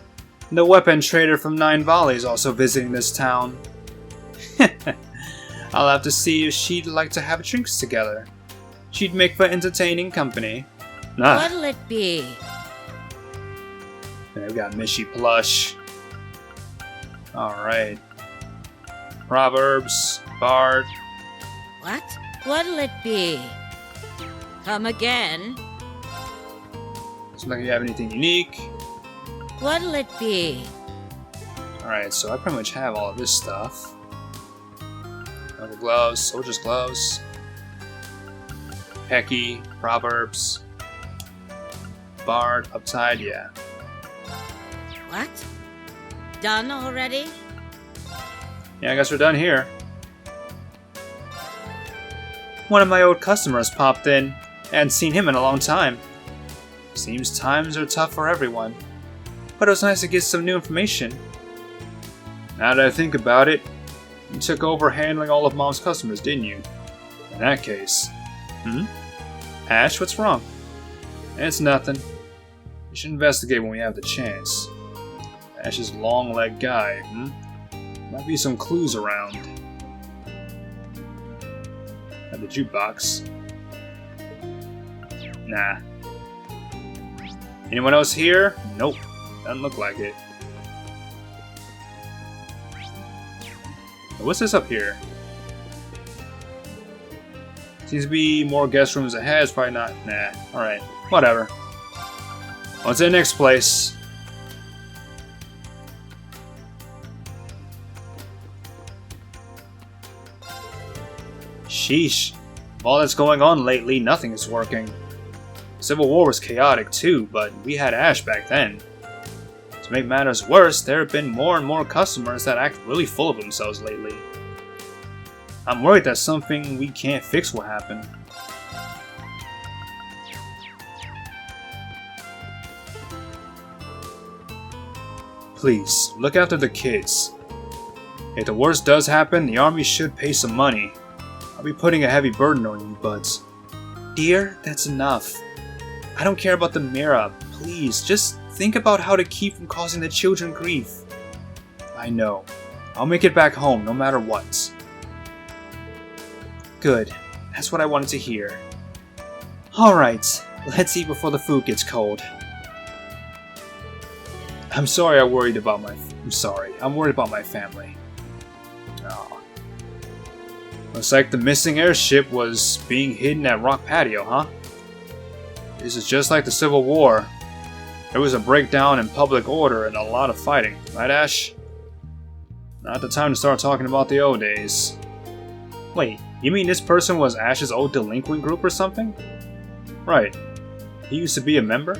weapon trader from 9 Valley is also visiting this town. I'll have to see if she'd like to have drinks together. She'd make for entertaining company. Ah. What'll it be? And I've got Mishy Plush. Alright. Proverbs, Bard. What? What'll it be? Come again? Doesn't look like you have anything unique. What'll it be? Alright, so I pretty much have all of this stuff. Rubber gloves, soldier's gloves. Pecky, Proverbs. Bard, Uptide, yeah. What? Done already? Yeah, I guess we're done here. One of my old customers popped in. I hadn't seen him in a long time. Seems times are tough for everyone. But it was nice to get some new information. Now that I think about it, you took over handling all of Mom's customers, didn't you? In that case. Ash, what's wrong? It's nothing. We should investigate when we have the chance. Ash's long-legged guy, Might be some clues around. At the jukebox. Nah. Anyone else here? Nope. Doesn't look like it. What's this up here? Seems to be more guest rooms ahead. It's probably not. Nah. Alright. Whatever. On to the next place. Sheesh. With all that's going on lately, nothing is working. Civil War was chaotic too, but we had Ash back then. To make matters worse, there have been more and more customers that act really full of themselves lately. I'm worried that something we can't fix will happen. Please, look after the kids. If the worst does happen, the army should pay some money. I'll be putting a heavy burden on you, but... Dear, that's enough. I don't care about the mirror. Please, just think about how to keep from causing the children grief. I know. I'll make it back home, no matter what. Good. That's what I wanted to hear. Alright, let's eat before the food gets cold. I'm sorry I'm worried about my family. Oh. Looks like the missing airship was being hidden at Rock Patio, huh? This is just like the Civil War. There was a breakdown in public order and a lot of fighting, right, Ash? Not the time to start talking about the old days. Wait, you mean this person was Ash's old delinquent group or something? Right. He used to be a member?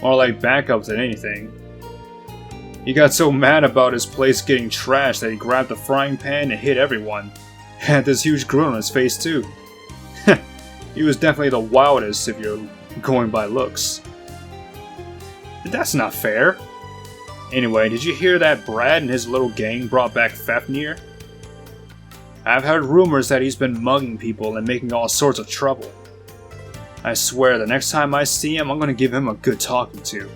More like backup than anything. He got so mad about his place getting trashed that he grabbed the frying pan and hit everyone. Had this huge grin on his face too. He was definitely the wildest if you're going by looks. That's not fair. Anyway, did you hear that Brad and his little gang brought back Fafnir? I've heard rumors that he's been mugging people and making all sorts of trouble. I swear the next time I see him, I'm gonna give him a good talking to.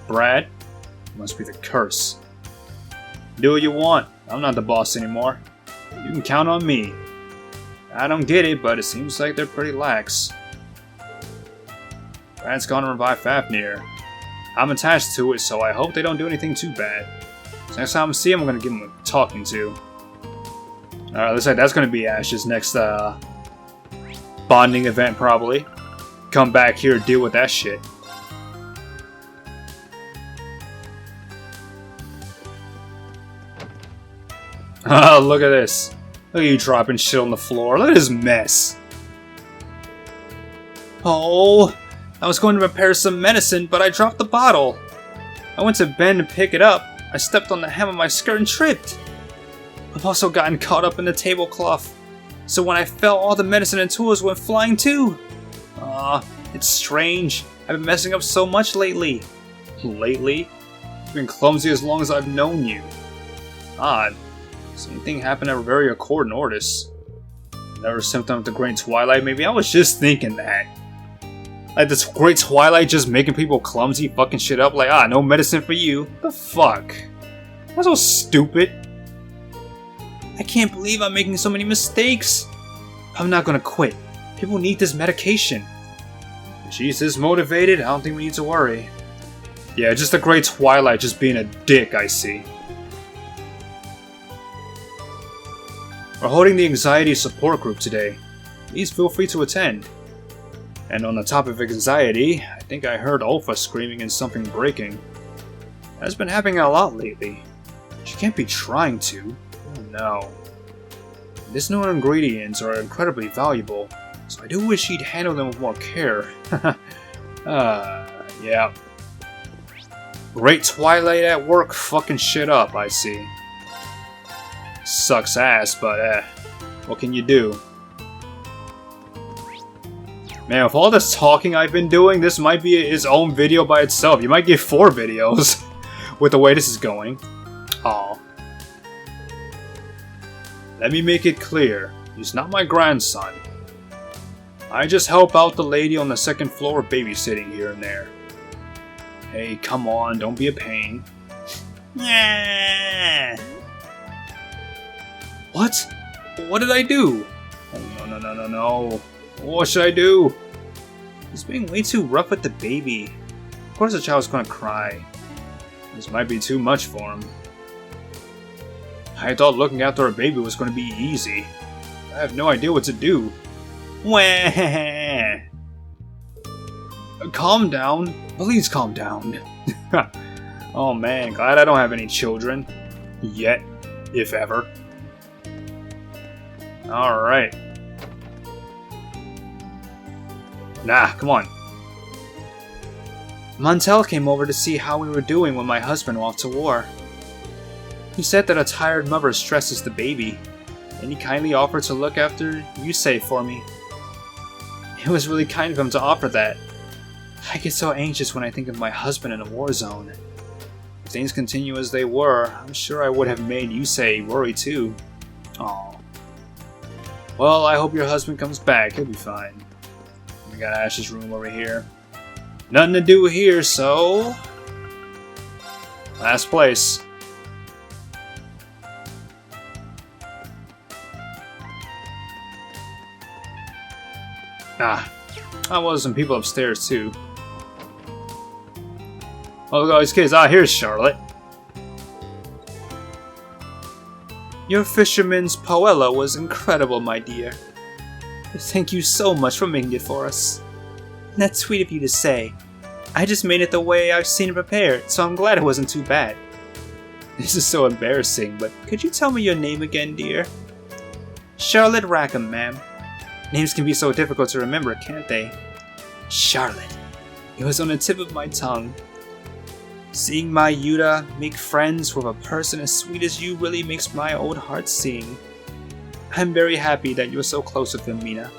Brad? Must be the curse. Do what you want. I'm not the boss anymore. You can count on me. I don't get it, but it seems like they're pretty lax. Brad's gonna revive Fafnir. I'm attached to it, so I hope they don't do anything too bad. So next time I see him, I'm gonna give him a talking to. Alright, looks like that's gonna be Ash's next bonding event, probably. Come back here and deal with that shit. Oh, look at this. Look at you dropping shit on the floor. Look at this mess. Oh, I was going to prepare some medicine, but I dropped the bottle. I went to bend to pick it up. I stepped on the hem of my skirt and tripped. I've also gotten caught up in the tablecloth. So when I fell, all the medicine and tools went flying too. It's strange. I've been messing up so much lately. Lately? You've been clumsy as long as I've known you. Odd. Same thing happened at Reveria Court in Ortis. Another symptom of the Great Twilight, maybe? I was just thinking that. Like this Great Twilight just making people clumsy, fucking shit up, like, no medicine for you. The fuck? That's so stupid. I can't believe I'm making so many mistakes. I'm not gonna quit. People need this medication. If she's this motivated, I don't think we need to worry. Yeah, just the Great Twilight just being a dick, I see. We're holding the anxiety support group today. Please feel free to attend. And on the topic of anxiety, I think I heard Alpha screaming and something breaking. That's been happening a lot lately. She can't be trying to. Oh no. These new ingredients are incredibly valuable, so I do wish she'd handle them with more care. Yeah. Great Twilight at work fucking shit up, I see. Sucks ass, but what can you do? Man, with all this talking I've been doing, this might be its own video by itself. You might get 4 videos with the way this is going. Aw. Let me make it clear, he's not my grandson. I just help out the lady on the 2nd floor babysitting here and there. Hey, come on, don't be a pain. What? What did I do? Oh, no. What should I do? He's being way too rough with the baby. Of course the child's gonna cry. This might be too much for him. I thought looking after a baby was gonna be easy. I have no idea what to do. Wah! Calm down. Please calm down. Oh man, glad I don't have any children. Yet. If ever. Alright. Nah, come on. Montel came over to see how we were doing when my husband went off to war. He said that a tired mother stresses the baby, and he kindly offered to look after Yusei for me. It was really kind of him to offer that. I get so anxious when I think of my husband in a war zone. If things continue as they were, I'm sure I would have made Yusei worry too. Aww. Well, I hope your husband comes back. He'll be fine. We got Ash's room over here. Nothing to do here, so... Last place. Ah, I was some people upstairs too. Oh, look at all these kids. Ah, here's Charlotte. Your fisherman's paella was incredible, my dear. Thank you so much for making it for us. That's sweet of you to say. I just made it the way I've seen it prepared, so I'm glad it wasn't too bad. This is so embarrassing, but could you tell me your name again, dear? Charlotte Rackham, ma'am. Names can be so difficult to remember, can't they? Charlotte. It was on the tip of my tongue. Seeing my Yuta make friends with a person as sweet as you really makes my old heart sing. I'm very happy that you're so close with him, Mina.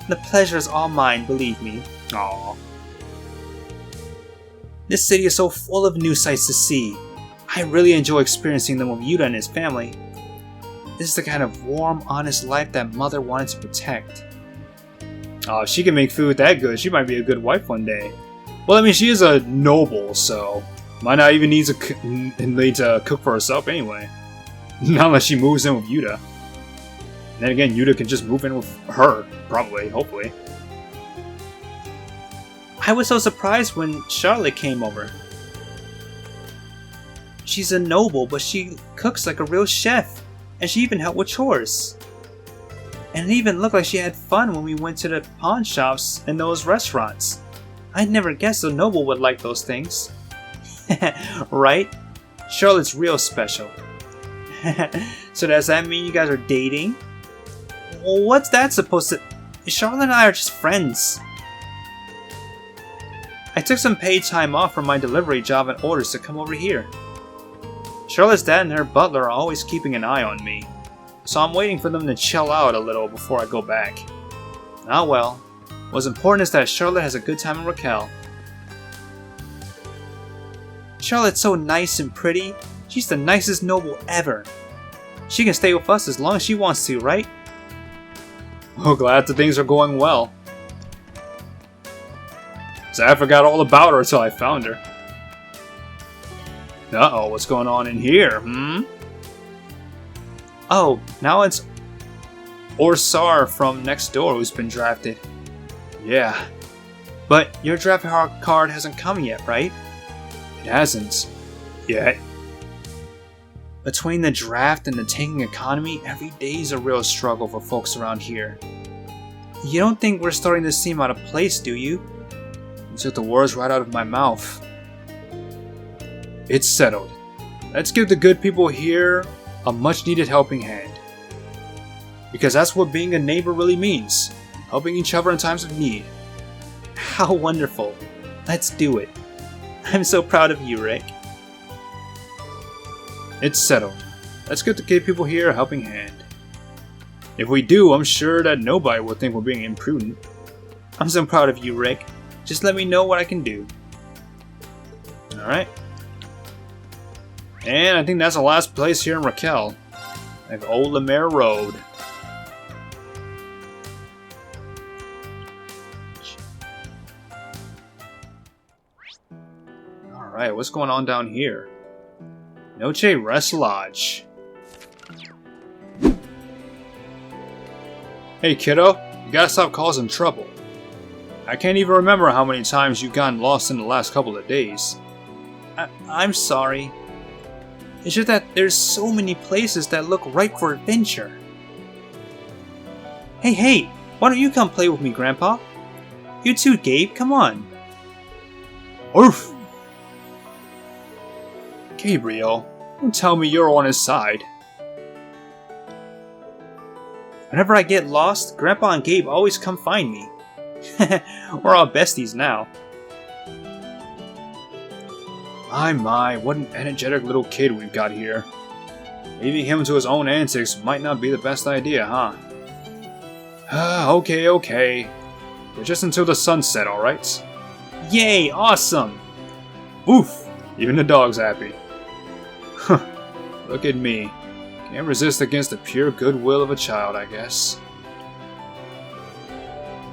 The pleasure is all mine, believe me. Aww. This city is so full of new sights to see. I really enjoy experiencing them with Yuta and his family. This is the kind of warm, honest life that Mother wanted to protect. Oh, if she can make food that good, she might be a good wife one day. Well, I mean, she is a noble, so might not even need to cook for herself anyway. Not unless she moves in with Yuta. And then again, Yuta can just move in with her, probably, hopefully. I was so surprised when Charlotte came over. She's a noble, but she cooks like a real chef. And she even helped with chores. And it even looked like she had fun when we went to the pawn shops and those restaurants. I'd never guessed a noble would like those things. Right? Charlotte's real special. So does that mean you guys are dating? Well, what's that supposed to... Charlotte and I are just friends. I took some paid time off from my delivery job and orders to come over here. Charlotte's dad and her butler are always keeping an eye on me, so I'm waiting for them to chill out a little before I go back. Ah well, what's important is that Charlotte has a good time in Raquel. Charlotte's so nice and pretty. She's the nicest noble ever. She can stay with us as long as she wants to, right? Well, glad that things are going well. So I forgot all about her until I found her. Uh-oh, what's going on in here, Oh, now it's Orsar from next door who's been drafted. Yeah. But your draft card hasn't come yet, right? It hasn't. Yet. Between the draft and the tanking economy, every day's a real struggle for folks around here. You don't think we're starting to seem out of place, do you? You took the words right out of my mouth. It's settled. Let's give the good people here a much-needed helping hand. Because that's what being a neighbor really means. Helping each other in times of need. How wonderful. Let's do it. I'm so proud of you, Rick. It's settled. Let's give the good people here a helping hand. If we do, I'm sure that nobody will think we're being imprudent. I'm so proud of you, Rick. Just let me know what I can do. Alright. And I think that's the last place here in Raquel. Like Old Lemaire Road. Alright, what's going on down here? Noche Rest Lodge. Hey kiddo, you gotta stop causing trouble. I can't even remember how many times you've gotten lost in the last couple of days. I'm sorry. It's just that there's so many places that look ripe for adventure. Hey, why don't you come play with me, Grandpa? You too, Gabe, come on. Oof! Gabriel, don't tell me you're on his side. Whenever I get lost, Grandpa and Gabe always come find me. We're all besties now. My, what an energetic little kid we've got here. Leaving him to his own antics might not be the best idea, huh? Okay. But just until the sunset, alright? Yay, awesome! Oof, even the dog's happy. Look at me. Can't resist against the pure goodwill of a child, I guess.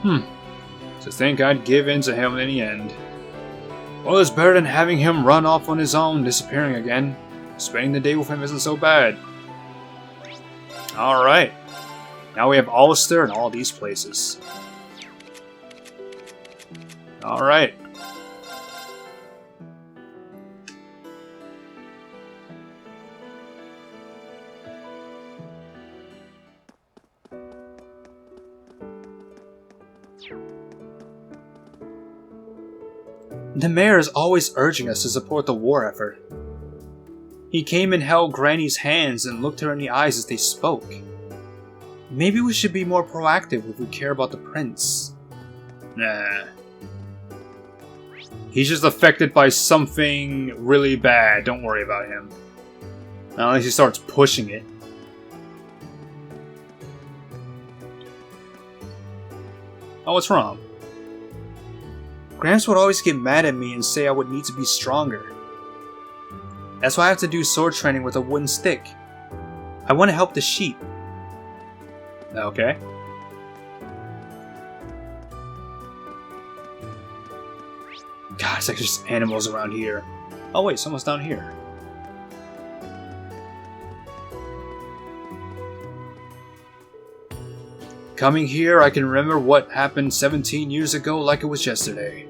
To think I'd give in to him in the end. Well, it's better than having him run off on his own, disappearing again. Spending the day with him isn't so bad. Alright. Now we have Ulster and all these places. Alright. The mayor is always urging us to support the war effort. He came and held Granny's hands and looked her in the eyes as they spoke. Maybe we should be more proactive if we care about the prince. Nah. He's just affected by something really bad. Don't worry about him. Unless he starts pushing it. Oh, what's wrong? Gramps would always get mad at me and say I would need to be stronger. That's why I have to do sword training with a wooden stick. I want to help the sheep. Okay. God, it's like just animals around here. Oh wait, someone's down here. Coming here, I can remember what happened 17 years ago like it was yesterday.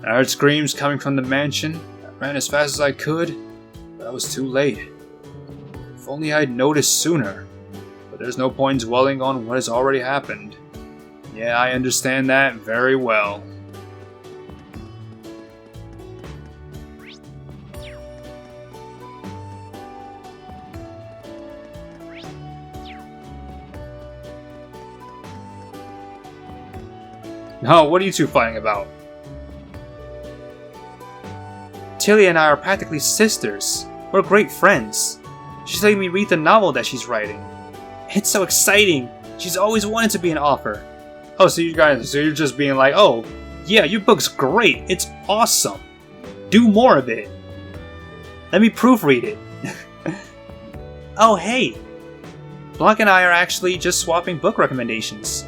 I heard screams coming from the mansion. I ran as fast as I could, but I was too late. If only I'd noticed sooner. But there's no point dwelling on what has already happened. Yeah, I understand that very well. No, what are you two fighting about? Tilly and I are practically sisters. We're great friends. She's letting me read the novel that she's writing. It's so exciting. She's always wanted to be an author. Oh, so you're just being like, oh, Yeah, your book's great. It's awesome. Do more of it. Let me proofread it. Oh, hey. Blanc and I are actually just swapping book recommendations.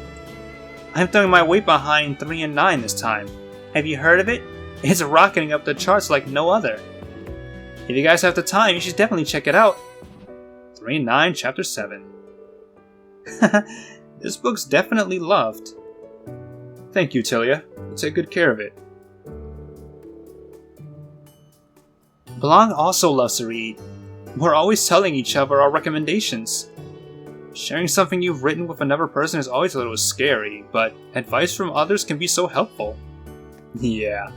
I'm throwing my weight behind 3 and 9 this time. Have you heard of it? It's rocketing up the charts like no other. If you guys have the time, you should definitely check it out. 3 and 9, Chapter 7. This book's definitely loved. Thank you, Tilia. We'll take good care of it. Blanc also loves to read. We're always telling each other our recommendations. Sharing something you've written with another person is always a little scary, but advice from others can be so helpful. Yeah.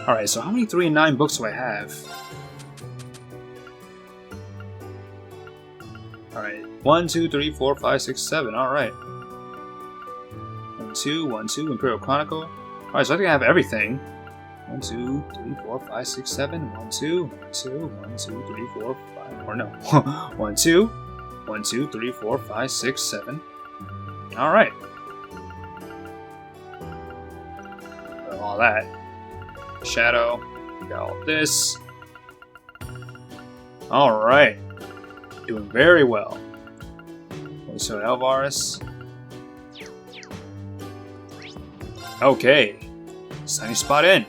Alright, so how many 3 and 9 books do I have? Alright. 1, 2, 3, 4, 5, 6, 7. Alright. 1, 2, 1, 2, Imperial Chronicle. Alright, so I think I have everything. 1, 2, 3, 4, 5, 6, 7. 1, 2, 1, 2, 1, 2, 3, 4, 5. Or no. 1, 2. 1, 2, 3, 4, 5, 6, 7. Alright. All that. Shadow. Got all this. Alright. Doing very well. So Alvarez. Okay. Sunny spot in.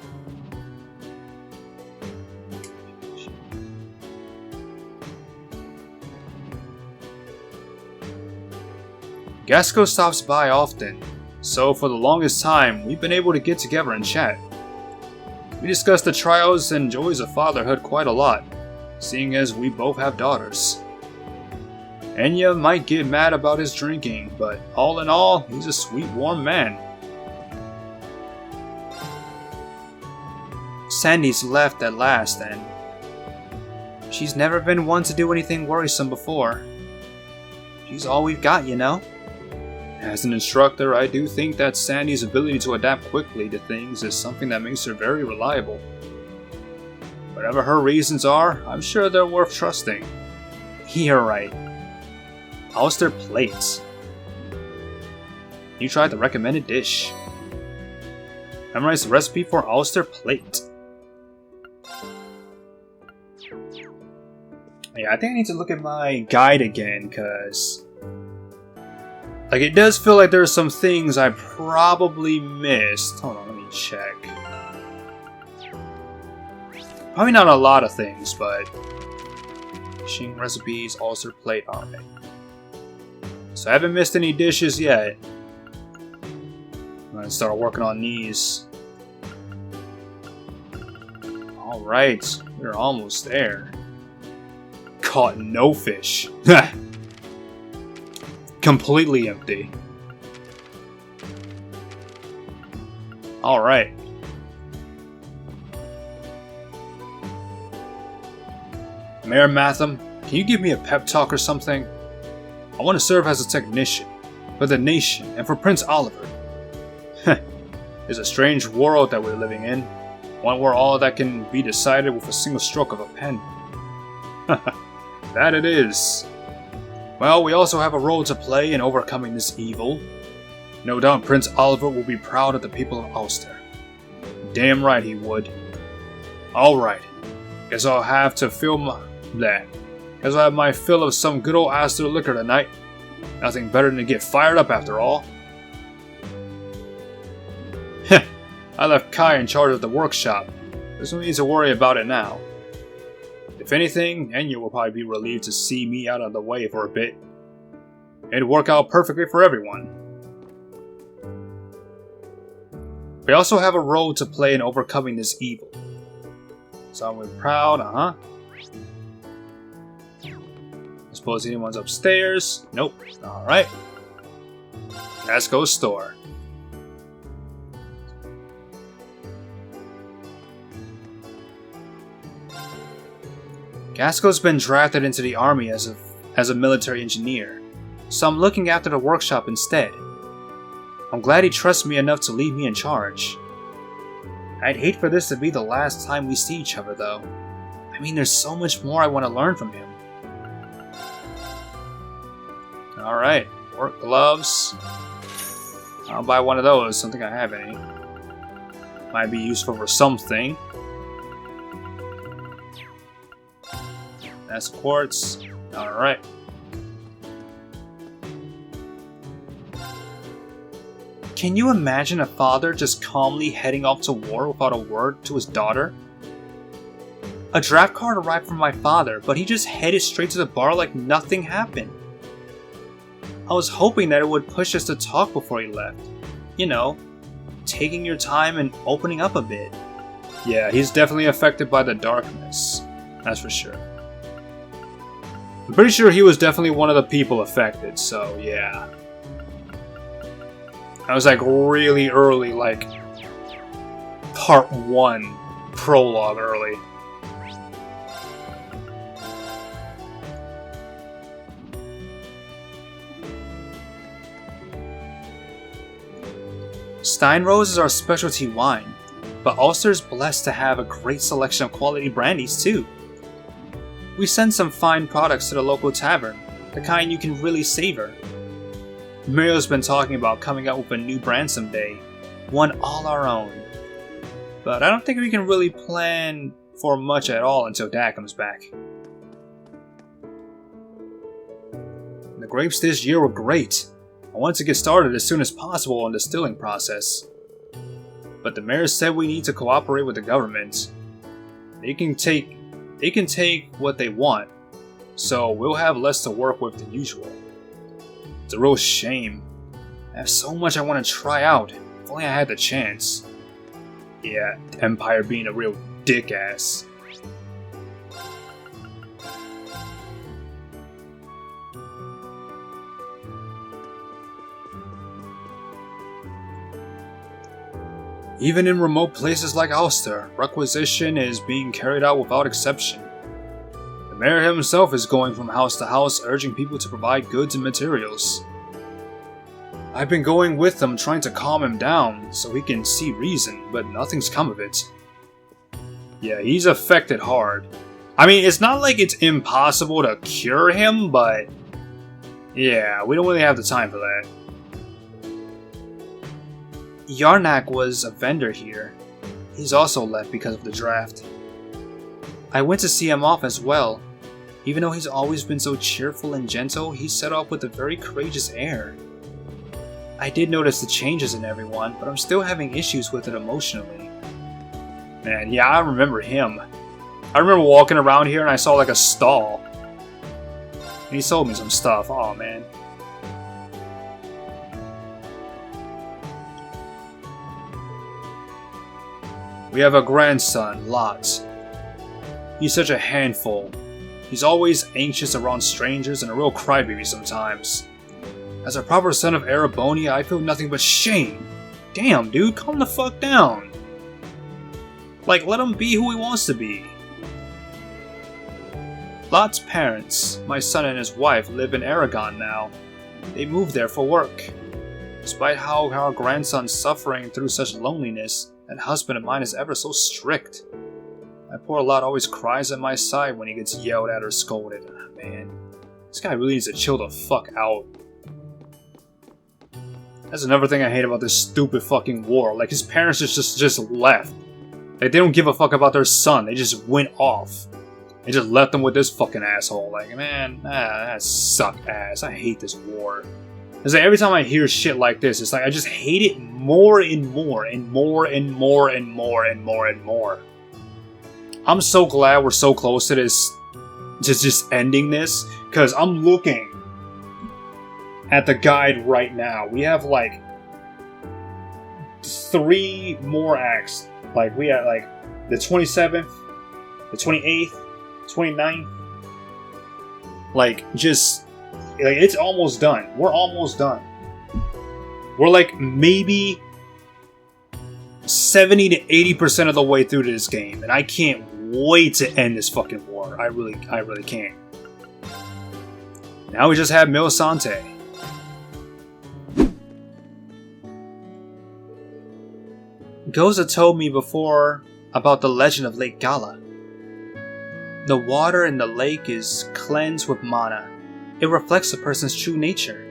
Gasco stops by often, so for the longest time, we've been able to get together and chat. We discuss the trials and joys of fatherhood quite a lot, seeing as we both have daughters. Enya might get mad about his drinking, but all in all, he's a sweet, warm man. Sandy's left at last, and she's never been one to do anything worrisome before. She's all we've got, you know? As an instructor, I do think that Sandy's ability to adapt quickly to things is something that makes her very reliable. Whatever her reasons are, I'm sure they're worth trusting. You're right. Ulster plates. You tried the recommended dish. Memorize the recipe for Ulster plate. Yeah, I think I need to look at my guide again, because Like, it does feel like there's some things I probably missed. Hold on, let me check. Probably not a lot of things, but... Fishing recipes, ulcer plate, alright. So I haven't missed any dishes yet. I'm gonna start working on these. Alright, we're almost there. Caught no fish. Completely empty. Alright. Mayor Matham, can you give me a pep talk or something? I want to serve as a technician, for the nation, and for Prince Oliver. It's a strange world that we're living in. One where all that can be decided with a single stroke of a pen. That it is. Well, we also have a role to play in overcoming this evil. No doubt Prince Oliver will be proud of the people of Ulster. Damn right he would. Alright. Guess I'll have to fill my... Guess I'll have my fill of some good old Ulster liquor tonight. Nothing better than to get fired up after all. Heh. I left Kai in charge of the workshop. There's no need to worry about it now. If anything, Enya will probably be relieved to see me out of the way for a bit. It'd work out perfectly for everyone. We also have a role to play in overcoming this evil. So we're proud, I suppose anyone's upstairs. Nope. Alright. Let's go store. Gasco's been drafted into the army as a military engineer, so I'm looking after the workshop instead. I'm glad he trusts me enough to leave me in charge. I'd hate for this to be the last time we see each other, though. I mean, there's so much more I want to learn from him. Alright, work gloves. I'll buy one of those, don't think I have any. Might be useful for something. That's quartz. Alright. Can you imagine a father just calmly heading off to war without a word to his daughter? A draft card arrived from my father, but he just headed straight to the bar like nothing happened. I was hoping that it would push us to talk before he left. You know, taking your time and opening up a bit. Yeah, he's definitely affected by the darkness. That's for sure. I'm pretty sure he was definitely one of the people affected, so yeah. I was like really early, like part 1, prologue early. Steinrose is our specialty wine, but Ulster's blessed to have a great selection of quality brandies too. We send some fine products to the local tavern, the kind you can really savor. Mario's been talking about coming out with a new brand someday, one all our own. But I don't think we can really plan for much at all until Dad comes back. The grapes this year were great. I wanted to get started as soon as possible on the distilling process. But the mayor said we need to cooperate with the government. They can take what they want, so we'll have less to work with than usual. It's a real shame. I have so much I want to try out, if only I had the chance. Yeah, Empire being a real dick-ass. Even in remote places like Ulster, requisition is being carried out without exception. The mayor himself is going from house to house urging people to provide goods and materials. I've been going with him trying to calm him down so he can see reason, but nothing's come of it. Yeah, he's affected hard. I mean, it's not like it's impossible to cure him, but yeah, we don't really have the time for that. Yarnak was a vendor here. He's also left because of the draft. I went to see him off as well. Even though he's always been so cheerful and gentle, he's set off with a very courageous air. I did notice the changes in everyone, but I'm still having issues with it emotionally. Man, yeah, I remember him. I remember walking around here and I saw like a stall. And he sold me some stuff. Oh man. We have a grandson, Lot. He's such a handful. He's always anxious around strangers and a real crybaby sometimes. As a proper son of Arabonia, I feel nothing but shame. Damn, dude, calm the fuck down. Like, let him be who he wants to be. Lot's parents, my son and his wife, live in Aragon now. They moved there for work. Despite how our grandson's suffering through such loneliness, that husband of mine is ever so strict. My poor Lot always cries at my side when he gets yelled at or scolded. Man, this guy really needs to chill the fuck out. That's another thing I hate about this stupid fucking war. Like, his parents just left. Like, they don't give a fuck about their son. They just went off. They just left them with this fucking asshole. Like, man, that sucked ass. I hate this war. It's like every time I hear shit like this, it's like I just hate it more and more and more and more and more and more and more. I'm so glad we're so close to this, just ending this, because I'm looking at the guide right now. We have like 3 more acts. Like, we have like the 27th, the 28th, 29th. Like, it's almost done. We're almost done. We're like maybe 70 to 80% of the way through to this game, and I can't wait to end this fucking war. I really can't. Now we just have Mil Sante. Goza told me before about the legend of Lake Gala. The water in the lake is cleansed with mana. It reflects a person's true nature.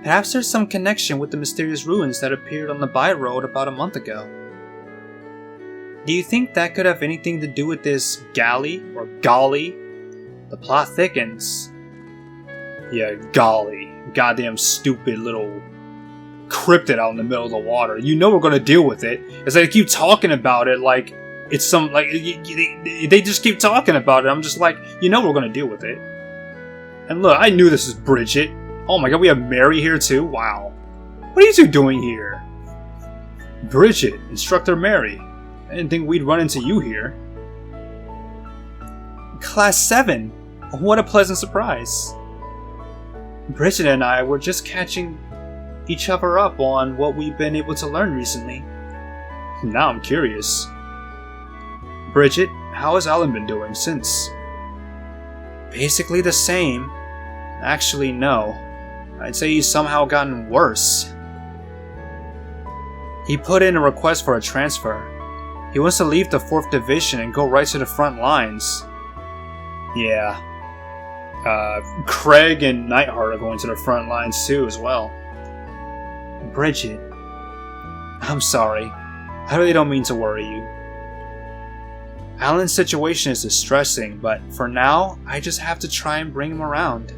Perhaps there's some connection with the mysterious ruins that appeared on the by-road about a month ago. Do you think that could have anything to do with this Gali, or Golly? The plot thickens. Yeah, Golly. Goddamn stupid little cryptid out in the middle of the water. You know we're gonna deal with it. It's like they keep talking about it like it's some, like, they just keep talking about it. I'm just like, you know we're gonna deal with it. And look, I knew this was Bridget. Oh my god, we have Mary here too? Wow. What are you two doing here? Bridget, Instructor Mary. I didn't think we'd run into you here. Class 7. What a pleasant surprise. Bridget and I were just catching each other up on what we've been able to learn recently. Now I'm curious. Bridget, how has Alan been doing since? Basically the same. Actually, no. I'd say he's somehow gotten worse. He put in a request for a transfer. He wants to leave the 4th Division and go right to the front lines. Yeah. Craig and Nightheart are going to the front lines too as well. Bridget. I'm sorry. I really don't mean to worry you. Alan's situation is distressing, but for now, I just have to try and bring him around.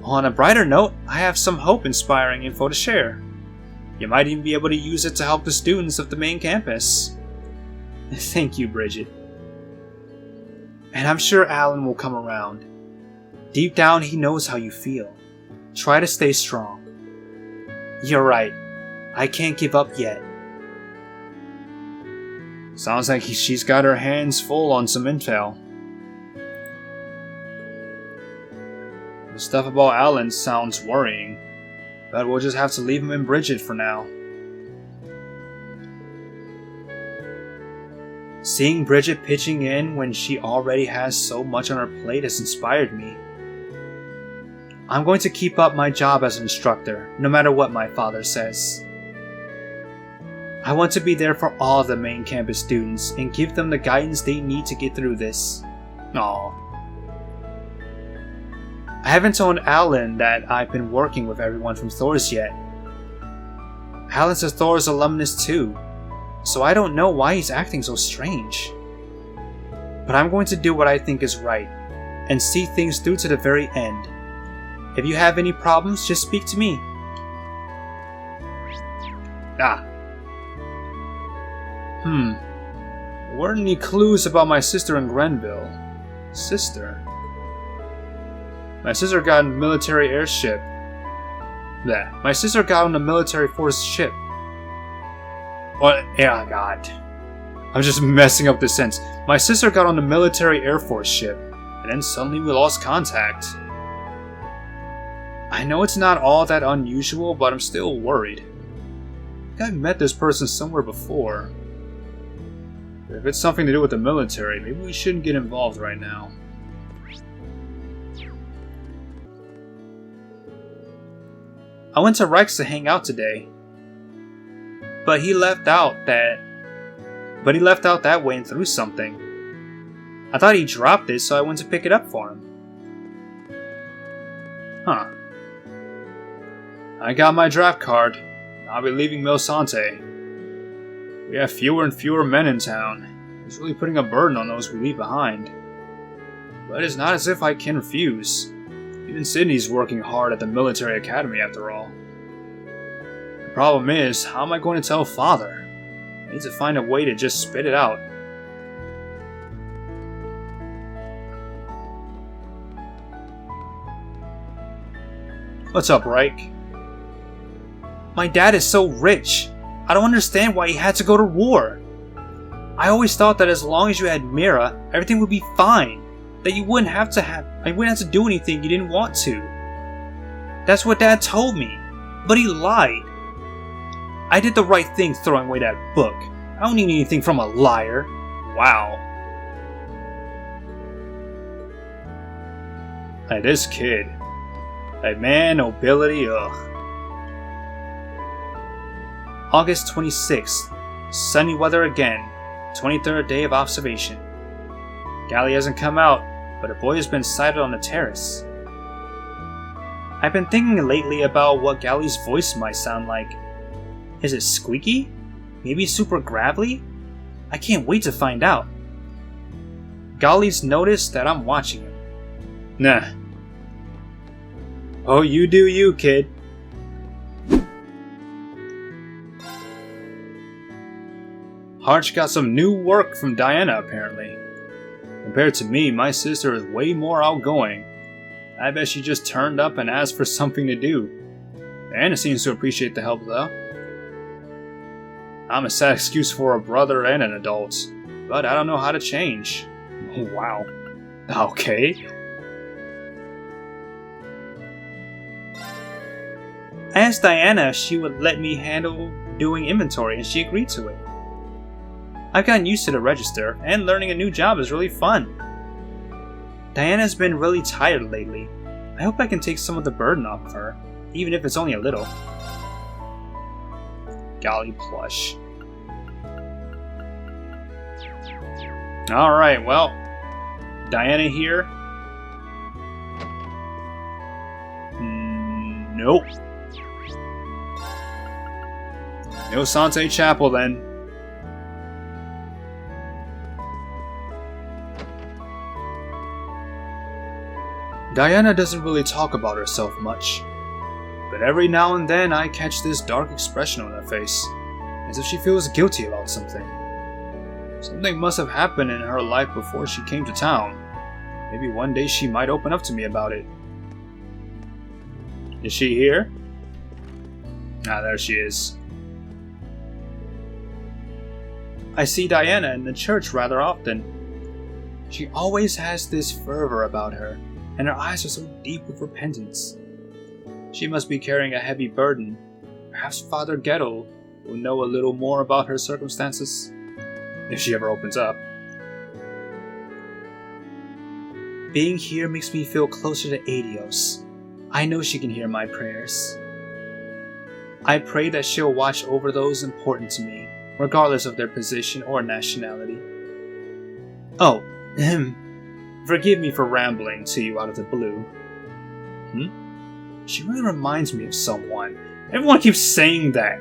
On a brighter note, I have some hope-inspiring info to share. You might even be able to use it to help the students of the main campus. Thank you, Bridget. And I'm sure Alan will come around. Deep down, he knows how you feel. Try to stay strong. You're right. I can't give up yet. Sounds like she's got her hands full on some intel. The stuff about Alan sounds worrying, but we'll just have to leave him in Bridget for now. Seeing Bridget pitching in when she already has so much on her plate has inspired me. I'm going to keep up my job as an instructor, no matter what my father says. I want to be there for all of the main campus students and give them the guidance they need to get through this. Aww. I haven't told Alan that I've been working with everyone from Thor's yet. Alan's a Thor's alumnus too, so I don't know why he's acting so strange. But I'm going to do what I think is right, and see things through to the very end. If you have any problems, just speak to me. Ah. Weren't any clues about my sister in Grenville? Sister? My sister got on a military airship. Yeah, my sister got on a military force ship. What? Yeah, God. I'm just messing up this sentence. My sister got on a military air force ship, and then suddenly we lost contact. I know it's not all that unusual, but I'm still worried. I think I've met this person somewhere before. If it's something to do with the military, maybe we shouldn't get involved right now. I went to Rex to hang out today, but he left out that way and threw something. I thought he dropped it, so I went to pick it up for him. Huh. I got my draft card. I'll be leaving Milsante. We have fewer and fewer men in town. It's really putting a burden on those we leave behind. But it's not as if I can refuse. Even Sydney's working hard at the military academy after all. The problem is, how am I going to tell Father? I need to find a way to just spit it out. What's up, Reich? My dad is so rich. I don't understand why he had to go to war. I always thought that as long as you had Mira, everything would be fine. That you wouldn't have to do anything you didn't want to. That's what Dad told me. But he lied. I did the right thing throwing away that book. I don't need anything from a liar. Wow. Hey, this kid. Hey man, nobility, ugh. August 26th. Sunny weather again. 23rd day of observation. Gally hasn't come out, but a boy has been sighted on the terrace. I've been thinking lately about what Gally's voice might sound like. Is it squeaky? Maybe super gravelly? I can't wait to find out. Gally's noticed that I'm watching him. Nah. Oh, you do you, kid. Harch got some new work from Diana, apparently. Compared to me, my sister is way more outgoing. I bet she just turned up and asked for something to do. Diana seems to appreciate the help, though. I'm a sad excuse for a brother and an adult, but I don't know how to change. Wow. Okay. I asked Diana if she would let me handle doing inventory, and she agreed to it. I've gotten used to the register, and learning a new job is really fun. Diana's been really tired lately. I hope I can take some of the burden off of her, even if it's only a little. Golly plush. Alright, well, Diana here. Nope. No Sante Chapel then. Diana doesn't really talk about herself much, but every now and then I catch this dark expression on her face, as if she feels guilty about something. Something must have happened in her life before she came to town. Maybe one day she might open up to me about it. Is she here? Ah, there she is. I see Diana in the church rather often. She always has this fervor about her, and her eyes are so deep with repentance. She must be carrying a heavy burden. Perhaps Father Gettle will know a little more about her circumstances, if she ever opens up. Being here makes me feel closer to Adios. I know she can hear my prayers. I pray that she'll watch over those important to me, regardless of their position or nationality. Oh, forgive me for rambling to you out of the blue. She really reminds me of someone. Everyone keeps saying that.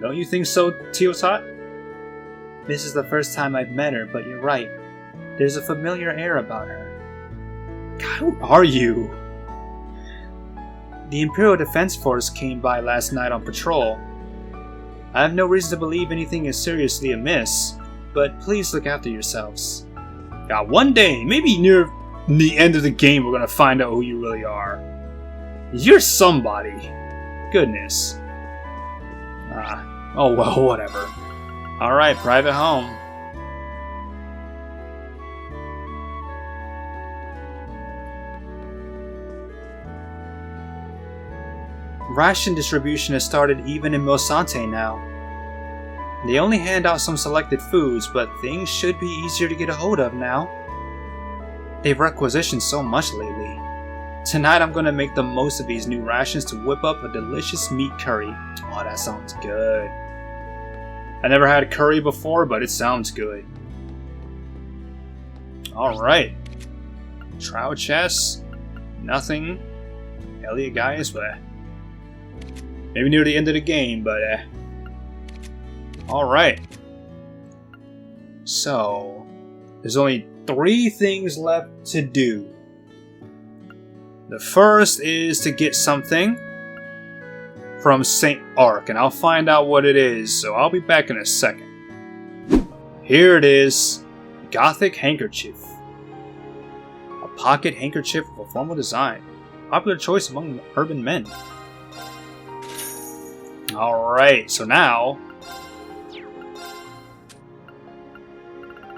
Don't you think so, Teotot? This is the first time I've met her, but you're right. There's a familiar air about her. God, who are you? The Imperial Defense Force came by last night on patrol. I have no reason to believe anything is seriously amiss, but please look after yourselves. Yeah, one day, maybe near the end of the game, we're gonna find out who you really are. You're somebody. Goodness. Oh well, whatever. Alright, private home. Ration distribution has started even in Mosante now. They only hand out some selected foods, but things should be easier to get a hold of now. They've requisitioned so much lately. Tonight I'm gonna make the most of these new rations to whip up a delicious meat curry. Oh, that sounds good. I never had curry before, but it sounds good. Alright. Trial chest. Nothing. Elliot guys, but maybe near the end of the game, but alright. So, there's only 3 things left to do. The first is to get something from St. Ark, and I'll find out what it is, so I'll be back in a second. Here it is. Gothic Handkerchief. A pocket handkerchief with a formal design. Popular choice among urban men. Alright, so now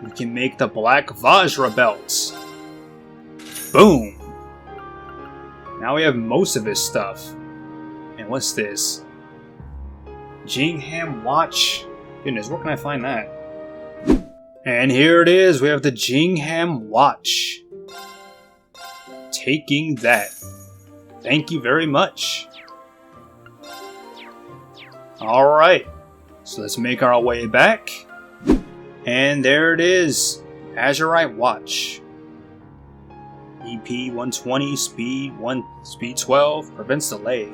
we can make the black Vajra belts. Boom! Now we have most of this stuff. And what's this? Jingham watch. Goodness, where can I find that? And here it is, we have the Jingham watch. Taking that. Thank you very much. Alright, so let's make our way back. And there it is, Azurite watch. EP 120, speed 12, prevents delay.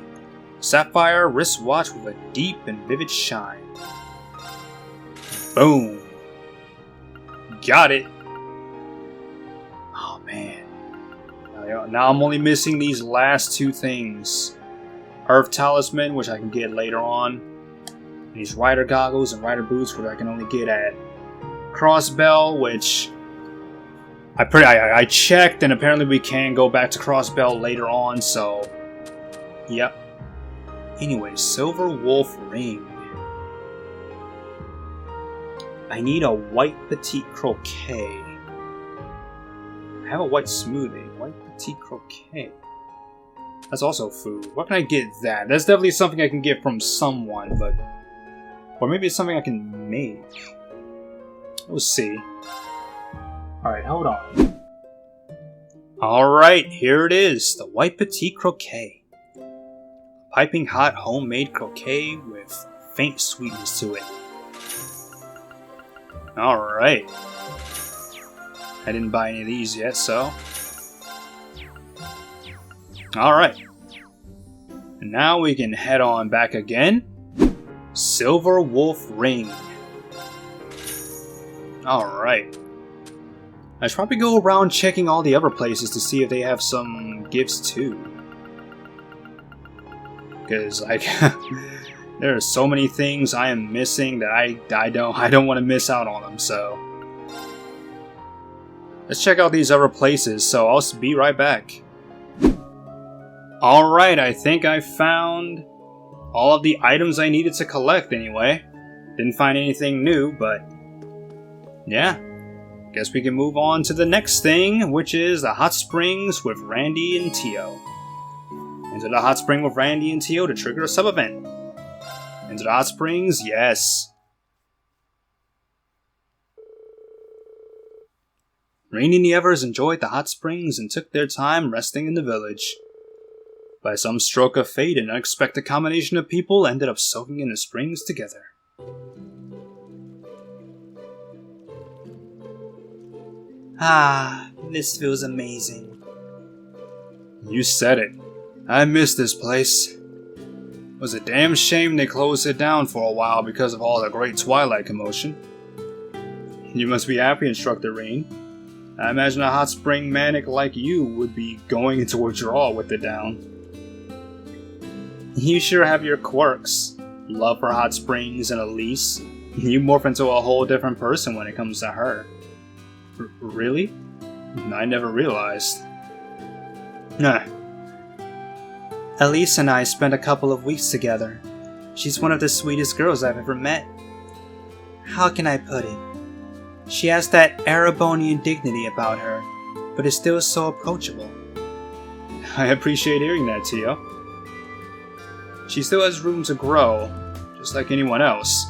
Sapphire wristwatch with a deep and vivid shine. Boom. Got it. Oh man. Now I'm only missing these last 2 things. Earth Talisman, which I can get later on. And these rider goggles and rider boots, which I can only get at Crossbell, which I checked, and apparently we can go back to Crossbell later on, so yep. Anyway, Silver Wolf Ring. I need a white petite croquet. I have a white smoothie. White petite croquet. That's also food. Where can I get that? That's definitely something I can get from someone, but or maybe it's something I can make. We'll see. Alright, hold on. Alright, here it is. The white petite croquet. Piping hot homemade croquet with faint sweetness to it. Alright. I didn't buy any of these yet, so. Alright. And now we can head on back again. Silver Wolf Ring. Alright. I should probably go around checking all the other places to see if they have some gifts too. Because there are so many things I am missing that I don't want to miss out on them, so. Let's check out these other places, so I'll be right back. Alright, I think I found all of the items I needed to collect anyway. Didn't find anything new, but yeah. Guess we can move on to the next thing, which is the hot springs with Randy and Tio. Enter the hot spring with Randy and Tio to trigger a sub-event. Enter the hot springs, yes. Randy and the others enjoyed the hot springs and took their time resting in the village. By some stroke of fate, an unexpected combination of people ended up soaking in the springs together. Ah, this feels amazing. You said it. I miss this place. It was a damn shame they closed it down for a while because of all the great Twilight commotion. You must be happy, Instructor Rain. I imagine a hot spring manic like you would be going into withdrawal with it down. You sure have your quirks. love for hot springs and Elise. You morph into a whole different person when it comes to her. Really? I never realized. Nah. Elise and I spent a couple of weeks together. She's one of the sweetest girls I've ever met. How can I put it? She has that Erebonian dignity about her, but is still so approachable. I appreciate hearing that, Tio. She still has room to grow, just like anyone else,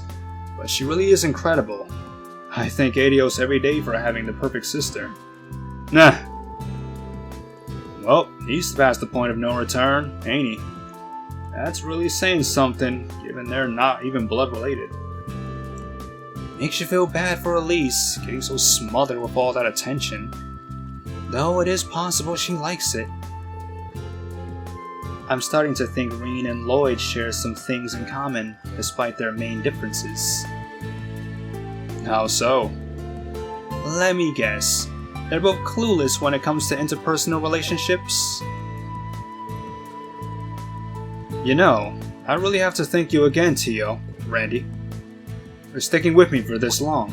but she really is incredible. I thank Adios every day for having the perfect sister. Nah. Well, he's past the point of no return, ain't he? That's really saying something, given they're not even blood related. Makes you feel bad for Elise, Getting so smothered with all that attention. though it is possible she likes it. I'm starting to think Reen and Lloyd share some things in common, despite their main differences. How so? Let me guess. They're both clueless when it comes to interpersonal relationships. You know, I really have to thank you again, Tio, Randy, for sticking with me for this long.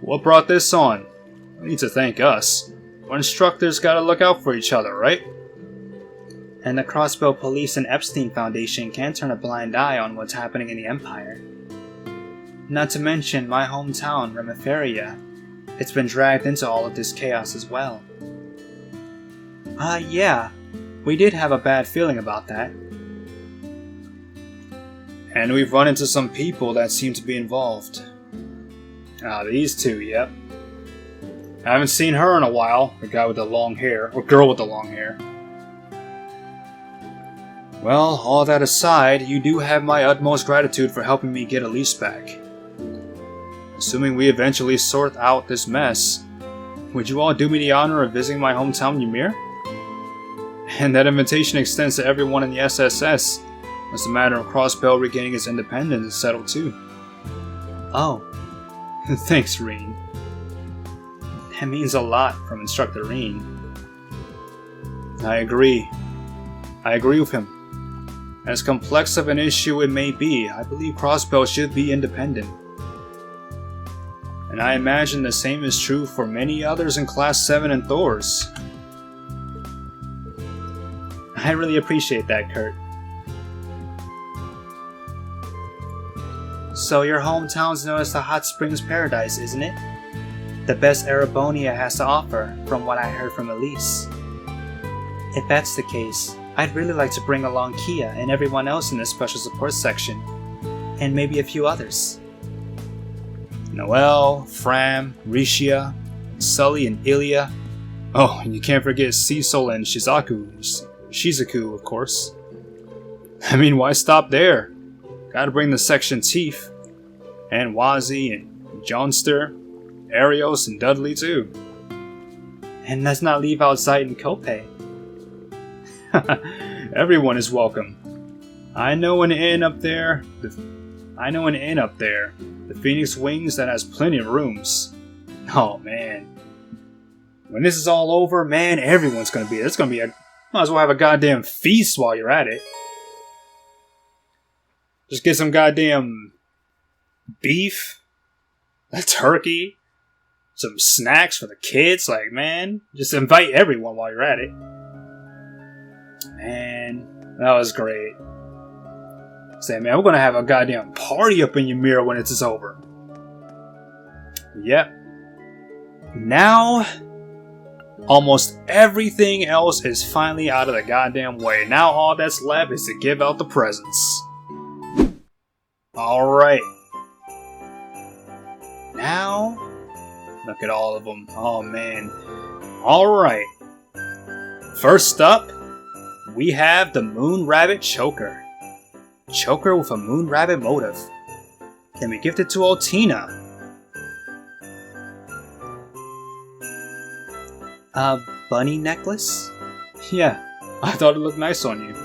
What brought this on? No need to thank us. Our instructors gotta look out for each other, right? And the Crossbow Police and Epstein Foundation can't turn a blind eye on what's happening in the Empire. Not to mention my hometown, Remiferia. It's been dragged into all of this chaos as well. Yeah, we did have a bad feeling about that. And we've run into some people that seem to be involved. These two, yep. I haven't seen her in a while, the guy with the long hair, or girl with the long hair. Well, all that aside, you do have my utmost gratitude for helping me get Elise back. Assuming we eventually sort out this mess, would you all do me the honor of visiting my hometown, Ymir? And that invitation extends to everyone in the SSS, as the matter of Crossbell regaining its independence is settled too. Oh, Thanks, Reen. that means a lot from Instructor Reen. I agree. I agree with him. As complex of an issue it may be, I believe Crossbell should be independent. And I imagine the same is true for many others in Class 7 and Thors. I really appreciate that, Kurt. So your hometown's known as the Hot Springs Paradise, isn't it? The best Erebonia has to offer, from what I heard from Elise. If that's the case, I'd really like to bring along Kia and everyone else in the special support section, and maybe a few others. Noelle, Fram, Rishia, Sully, and Ilya. Oh, and you can't forget Cecil and Shizuku, of course. I mean, why stop there? Gotta bring the section chief, and Wazi, and Johnster, Arios, and Dudley too. And let's not leave out Zite and Kopei. Everyone is welcome. I know an inn up there. The Phoenix Wings, that has plenty of rooms. Oh man, when this is all over, man, everyone's gonna be there. It's gonna be might as well have a goddamn feast while you're at it. Just get some goddamn beef, a turkey, some snacks for the kids. Like, man, just invite everyone while you're at it. Man, that was great. Say, man, we're gonna have a goddamn party up in your mirror when it's over. Yep. Now, almost everything else is finally out of the goddamn way. Now all that's left is to give out the presents. Alright. Now, look at all of them. Oh man. Alright. First up, we have the Moon Rabbit Choker. Choker with a Moon Rabbit motive. Can we gift it to Altina? A bunny necklace? Yeah, I thought it looked nice on you.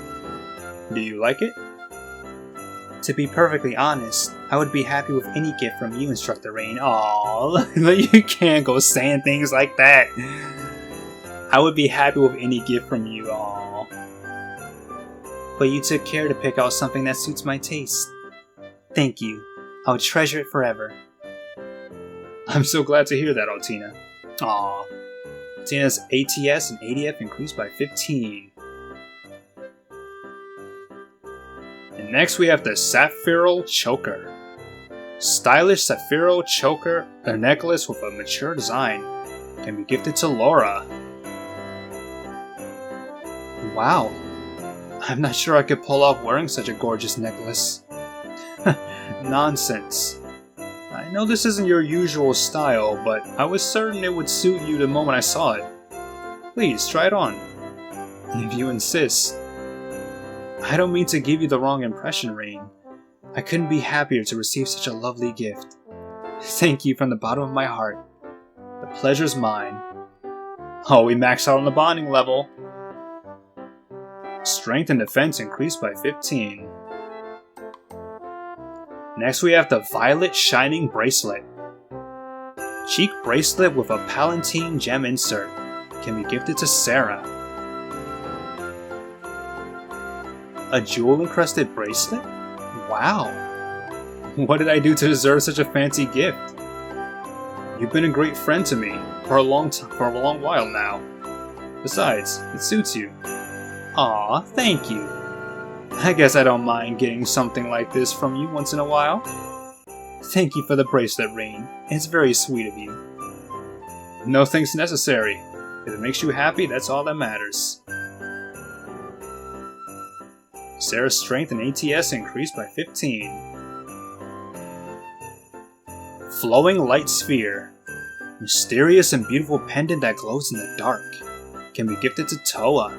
Do you like it? To be perfectly honest, I would be happy with any gift from you, Instructor Rain. Aww, you can't go saying things like that. I would be happy with any gift from you, aww. but you took care to pick out something that suits my taste. Thank you. I'll treasure it forever. I'm so glad to hear that, Altina. Aww. Altina's ATS and ADF increased by 15. And next we have the Sapphiro Choker. Stylish Sapphiro Choker, a necklace with a mature design, can be gifted to Laura. Wow. I'm not sure I could pull off wearing such a gorgeous necklace. Nonsense. I know this isn't your usual style, but I was certain it would suit you the moment I saw it. Please, try it on. If you insist. I don't mean to give you the wrong impression, Rain. I couldn't be happier to receive such a lovely gift. Thank you from the bottom of my heart. The pleasure's mine. Oh, we maxed out on the bonding level. Strength and defense increased by 15. Next we have the Violet Shining Bracelet. Cheek bracelet with a Palatine gem insert. Can be gifted to Sarah. A jewel encrusted bracelet? Wow. What did I do to deserve such a fancy gift? You've been a great friend to me for a long while now. Besides, it suits you. Aw, thank you. I guess I don't mind getting something like this from you once in a while. Thank you for the bracelet, Rain. It's very sweet of you. No thanks necessary. If it makes you happy, that's all that matters. Sarah's strength and ATS increased by 15. Flowing Light Sphere. Mysterious and beautiful pendant that glows in the dark. Can be gifted to Toa.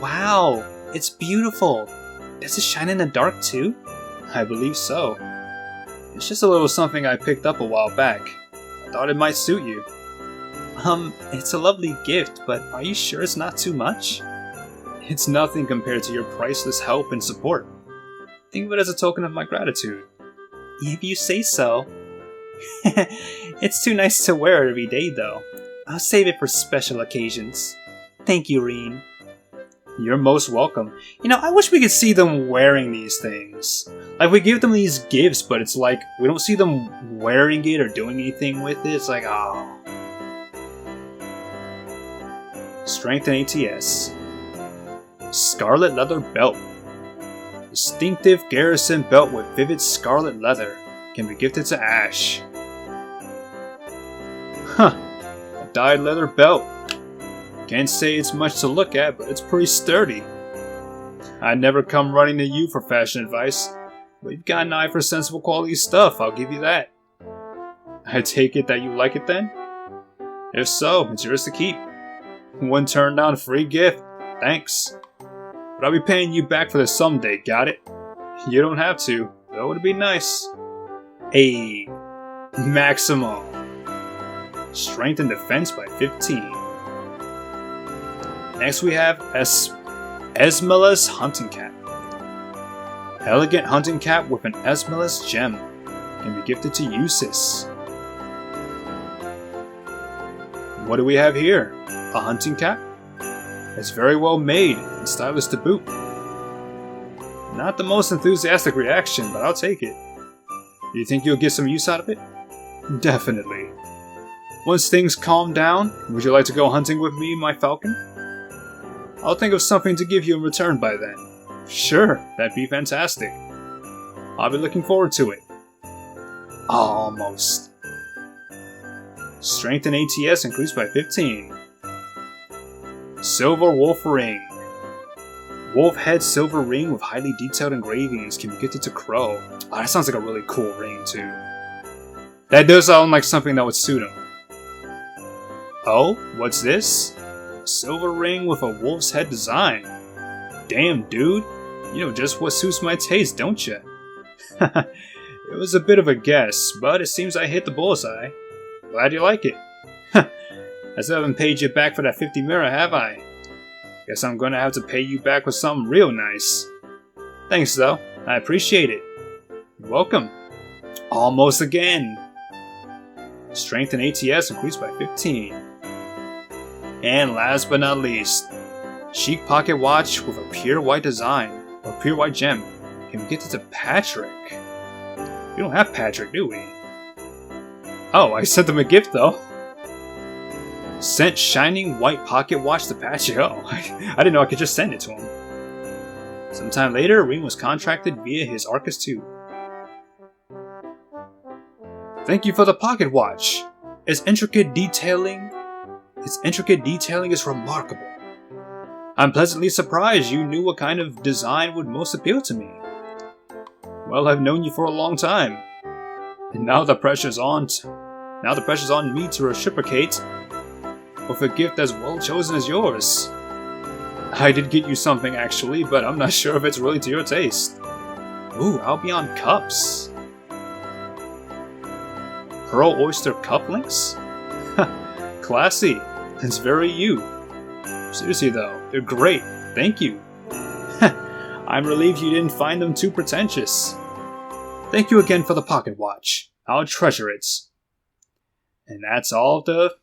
Wow, it's beautiful. Does it shine in the dark too? I believe so. It's just a little something I picked up a while back. I thought it might suit you. It's a lovely gift, but are you sure it's not too much? It's nothing compared to your priceless help and support. Think of it as a token of my gratitude. If you say so. It's too nice to wear every day though. I'll save it for special occasions. Thank you, Reen. You're most welcome. You know, I wish we could see them wearing these things. Like, we give them these gifts, but it's like, we don't see them wearing it or doing anything with it. It's like, oh. Strength and ATS. Scarlet Leather Belt. Distinctive garrison belt with vivid scarlet leather. Can be gifted to Ash. Huh. A dyed leather belt. Can't say it's much to look at, but it's pretty sturdy. I'd never come running to you for fashion advice, but you've got an eye for sensible quality stuff, I'll give you that. I take it that you like it then? If so, it's yours to keep. Wouldn't turn down a free gift, thanks. But I'll be paying you back for this someday, got it? You don't have to, though it'd be nice. Hey, Maximo. Strength and defense by 15. Next we have Esmela's Hunting Cap. Elegant hunting cap with an Esmela's gem. Can be gifted to Eusis. What do we have here? A hunting cap? It's very well made and stylish to boot. Not the most enthusiastic reaction, but I'll take it. Do you think you'll get some use out of it? Definitely. Once things calm down, would you like to go hunting with me, my falcon? I'll think of something to give you in return by then. Sure, that'd be fantastic. I'll be looking forward to it. Almost. Strength and ATS increased by 15. Silver Wolf Ring. Wolf head silver ring with highly detailed engravings can be gifted to Crow. Oh, that sounds like a really cool ring too. That does sound like something that would suit him. Oh, what's this? A silver ring with a wolf's head design. Damn, dude. You know just what suits my taste, don't you? It was a bit of a guess, but it seems I hit the bullseye. Glad you like it. I still haven't paid you back for that 50 mirror, have I? Guess I'm gonna have to pay you back with something real nice. Thanks though, I appreciate it. You're welcome. Almost again. Strength and ATS increased by 15. And last but not least, Chic pocket watch with a pure white design, or pure white gem. Can we get this to Patrick? We don't have Patrick, do we? Oh, I sent him a gift though. Sent shining white pocket watch to Patrick. Oh, I didn't know I could just send it to him. Sometime later, Ring was contracted via his Arcus 2. Thank you for the pocket watch. Its intricate detailing is remarkable. I'm pleasantly surprised you knew what kind of design would most appeal to me. Well, I've known you for a long time, and now the pressure's on me to reciprocate with a gift as well chosen as yours. I did get you something actually, but I'm not sure if it's really to your taste. Ooh, Albion cups. Pearl oyster cufflinks? Classy. It's very you. Seriously though, they're great. Thank you. I'm relieved you didn't find them too pretentious. Thank you again for the pocket watch. I'll treasure it. And that's all the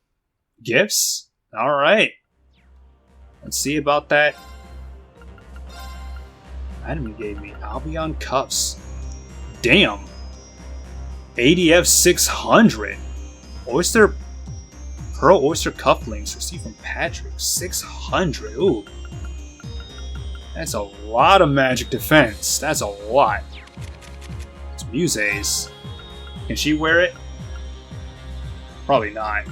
gifts? Alright. Let's see about that. Enemy gave me Albion cuffs. Damn. ADF 600. Pearl oyster cufflinks received from Patrick. 600. Ooh. That's a lot of magic defense. That's a lot. It's Muse's. Can she wear it? Probably not.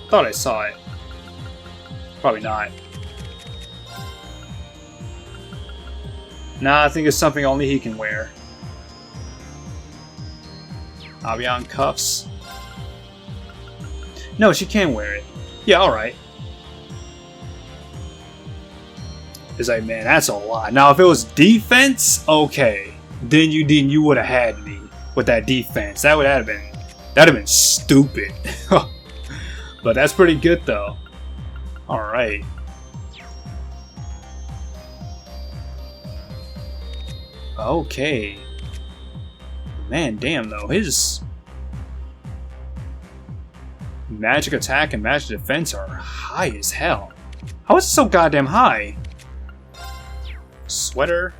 Thought I saw it. Probably not. Nah, I think it's something only he can wear. Albion cuffs. No, she can wear it. Yeah, alright. It's like, man, that's a lot. Now, if it was defense, okay. Then you would have had me with that defense. That'd have been stupid. But that's pretty good though. Alright. Okay. Man, damn though, his magic attack and magic defense are high as hell. How is it so goddamn high? Sweater.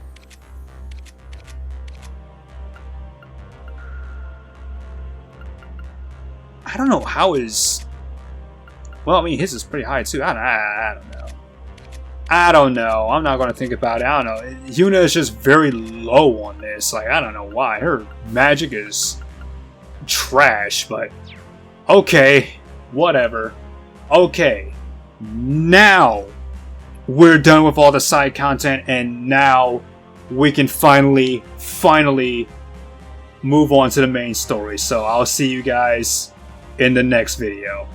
I don't know how his... Well, I mean, his is pretty high too. I don't know. I don't know. I'm not going to think about it. I don't know. Yuna is just very low on this. Like, I don't know why. Her magic is trash, but okay. Whatever. Okay. Now we're done with all the side content, and now we can finally move on to the main story. So I'll see you guys in the next video.